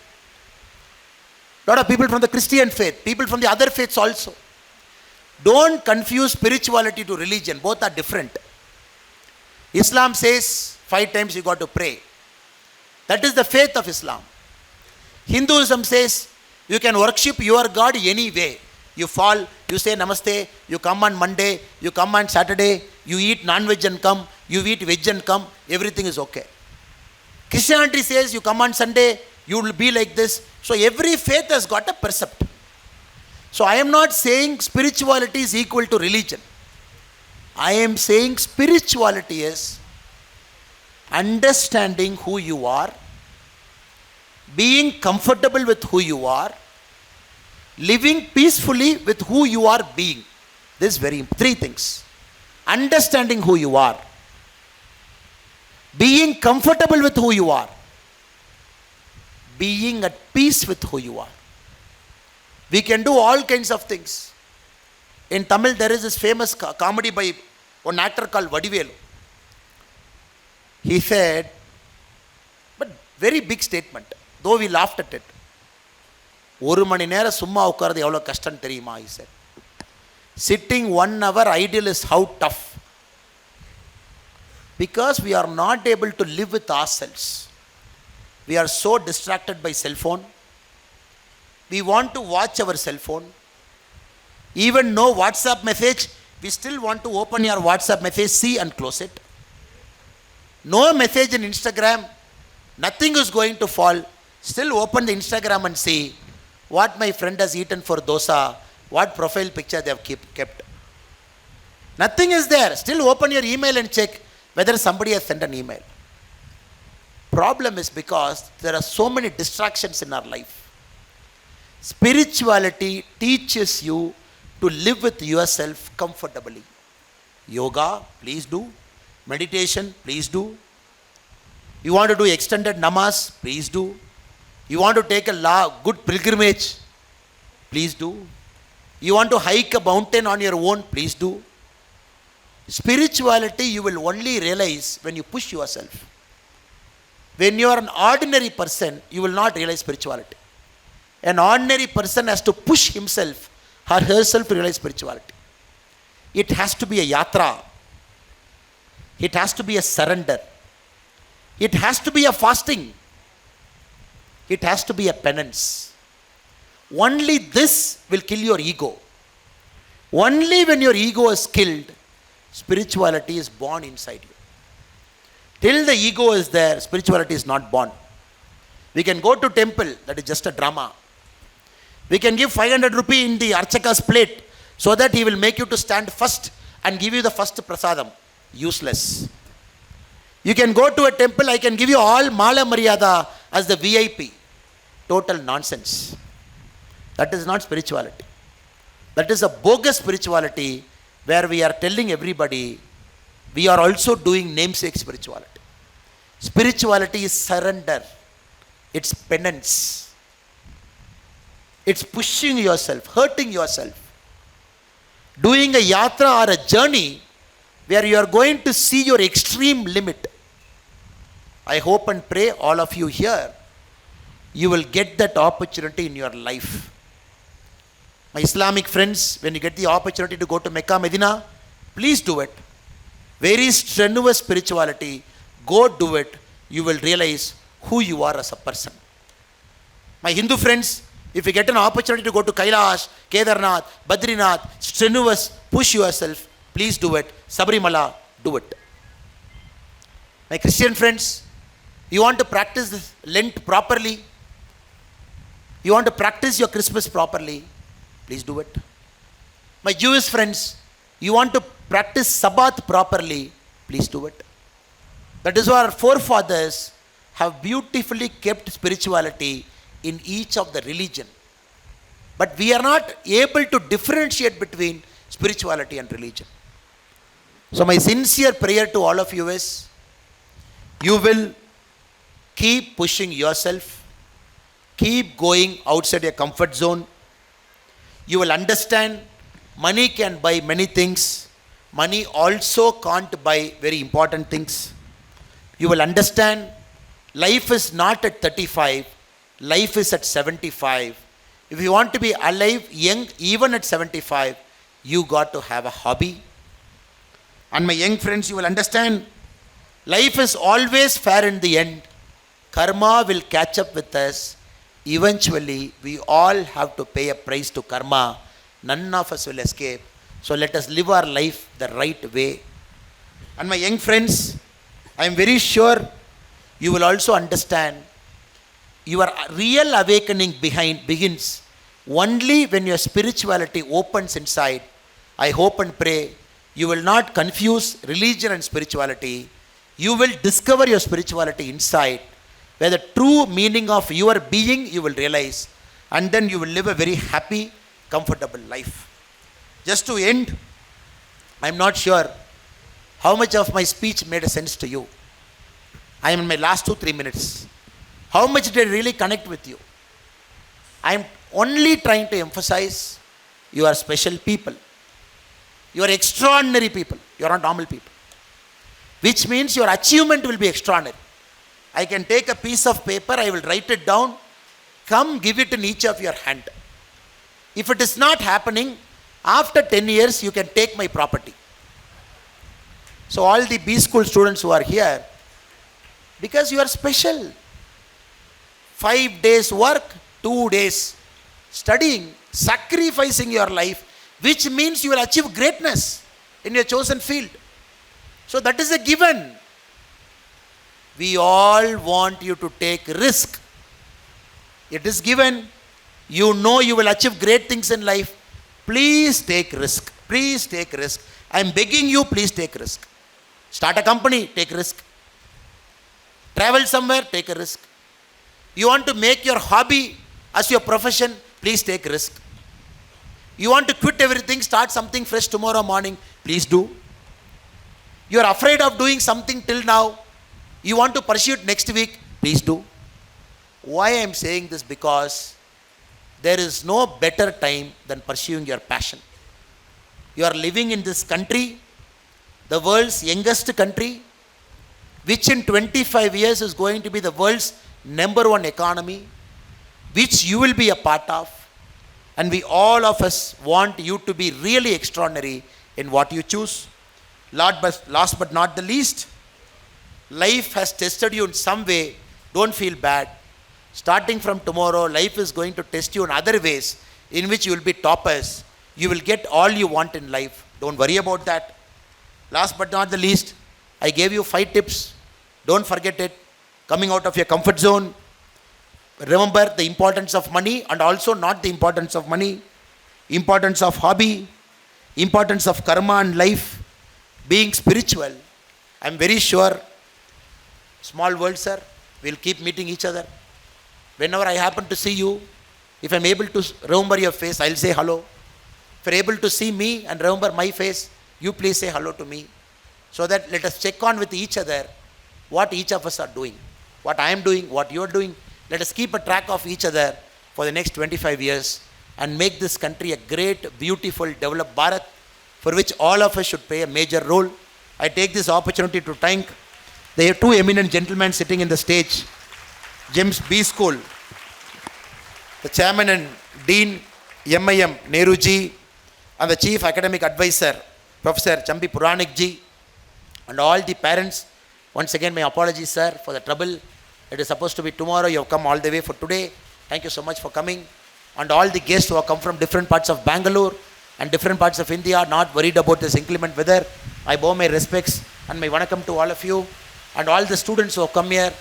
A lot of people from the Christian faith. People from the other faiths also. Don't confuse spirituality to religion. Both are different. Islam says 5 times you got to pray. That is the faith of Islam. Hinduism says you can worship your God any way. You fall, you say namaste, you come on Monday, you come on Saturday, you eat non-veg and come, you eat veg and come, everything is okay. Christianity says you come on Sunday, you will be like this. So every faith has got a precept. So I am not saying spirituality is equal to religion. I am saying spirituality is understanding who you are, being comfortable with who you are, living peacefully with who you are being. This is very important. 3 things. Understanding who you are, being comfortable with who you are, being at peace with who you are. We can do all kinds of things. In Tamil, there is this famous comedy by one actor called Vadivelu. He said, but very big statement, though we laughed at it. ஒரு மணி நேரம் சும்மா உட்கார்றது எவ்வளோ கஷ்டம் தெரியுமா? He said. Sitting 1 hour idle is how tough. Because we are not able to live with ourselves. We are so distracted by cell phone. We want to watch our cell phone. Even no WhatsApp message, we still want to open your WhatsApp message, see and close it. No message in Instagram, nothing is going to fall. Still open the Instagram and see what my friend has eaten for dosa, what profile picture they have kept. Nothing is there. Still open your email and check whether somebody has sent an email. Problem is because there are so many distractions in our life. Spirituality teaches you to live with yourself comfortably. Yoga, please do. Meditation, please do. You want to do extended namaz, please do. You want to take a good pilgrimage, please do. You want to hike a mountain on your own, please do. Spirituality you will only realize when you push yourself. When you are an ordinary person, you will not realize spirituality. An ordinary person has to push himself or herself to realize spirituality. It has to be a yatra. It has to be a surrender. It has to be a fasting. It has to be a penance. Only this will kill your ego. Only when your ego is killed, spirituality is born inside you. Till the ego is there, spirituality is not born. We can go to temple, that is just a drama. We can give 500 rupee in the Archaka's plate so that he will make you to stand first and give you the first prasadam. Useless. You can go to a temple, I can give you all Mala Maryada as the VIP. Total nonsense. That is not spirituality. That is a bogus spirituality where we are telling everybody we are also doing namesake spirituality. Spirituality is surrender. It's penance. It's pushing yourself, hurting yourself. Doing a yatra or a journey where you are going to see your extreme limit. I hope and pray all of you here you will get that opportunity in your life. My Islamic friends, when you get the opportunity to go to Mecca, Medina, please do it. Very strenuous spirituality, go do it. You will realize who you are as a person. My Hindu friends, if you get an opportunity to go to Kailash, Kedarnath, Badrinath, strenuous, push yourself, please do it. Sabrimala, do it. My Christian friends, you want to practice this Lent properly, you want to practice your Christmas properly, please do it. My Jewish friends, you want to practice Sabbath properly, please do it. That is why our forefathers have beautifully kept spirituality in each of the religion. But we are not able to differentiate between spirituality and religion. So my sincere prayer to all of you is, you will keep pushing yourself, keep going outside your comfort zone. You will understand money can buy many things. Money also can't buy very important things. You will understand life is not at 35, life is at 75. If you want to be alive, young, even at 75, you got to have a hobby. And my young friends, you will understand life is always fair in the end. Karma will catch up with us. Eventually, we all have to pay a price to karma. None of us will escape. So let us live our life the right way. And my young friends, I am very sure you will also understand your real awakening begins only when your spirituality opens inside. I hope and pray you will not confuse religion and spirituality. You will discover your spirituality inside, where the true meaning of your being you will realize, and then you will live a very happy, comfortable life. Just to end, I am not sure how much of my speech made a sense to you. I am in my last 2-3 minutes. How much did I really connect with you? I am only trying to emphasize you are special people. You are extraordinary people. You are not normal people. Which means your achievement will be extraordinary. I can take a piece of paper, I will write it down, come give it in each of your hand. If it is not happening, after 10 years you can take my property. So all the B school students who are here, because you are special. 5 days work, 2 days studying, sacrificing your life, which means you will achieve greatness in your chosen field. So that is a given. We all want you to take risk. It is given. You know you will achieve great things in life. Please take risk. Please take risk. I am begging you, please take risk. Start a company, take risk. Travel somewhere, take a risk. You want to make your hobby as your profession, please take risk. You want to quit everything, start something fresh tomorrow morning, please do. You are afraid of doing something till now, you want to pursue it next week, please do. Why I am saying this? Because there is no better time than pursuing your passion. You are living in this country, the world's youngest country, which in 25 years is going to be the world's #1 economy, which you will be a part of. And we all of us want you to be really extraordinary in what you choose. Last but not the least, life has tested you in some way. Don't feel bad. Starting from tomorrow, life is going to test you in other ways in which you will be toppers. You will get all you want in life. Don't worry about that. Last but not the least, I gave you 5 tips. Don't forget it. Coming out of your comfort zone. Remember the importance of money and also not the importance of money. Importance of hobby. Importance of karma and life. Being spiritual. I am very sure, small world sir, we'll keep meeting each other. Whenever I happen to see you, if I'm able to remember your face, I'll say hello. If you're able to see me and remember my face, you please say hello to me. So that let us check on with each other what each of us are doing. What I am doing, what you are doing. Let us keep a track of each other for the next 25 years and make this country a great, beautiful, developed Bharat for which all of us should play a major role. I take this opportunity to thank the 2 eminent gentlemen sitting in the stage, James B. School, the Chairman and Dean, MIM Nehruji, and the Chief Academic Advisor, Professor Chambi Puranik ji, and all the parents. Once again, my apologies, sir, for the trouble. It is supposed to be tomorrow. You have come all the way for today. Thank you so much for coming. And all the guests who have come from different parts of Bangalore and different parts of India, not worried about this inclement weather. I bow my respects and my vanakkam to all of you. And all the students who have come here,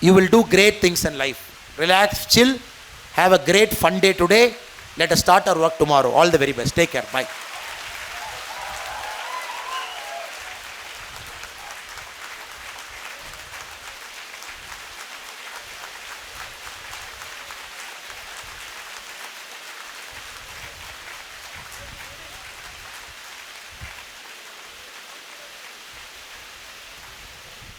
you will do great things in life. Relax, chill, have a great fun day today. Let us start our work tomorrow. All the very best. Take care. Bye.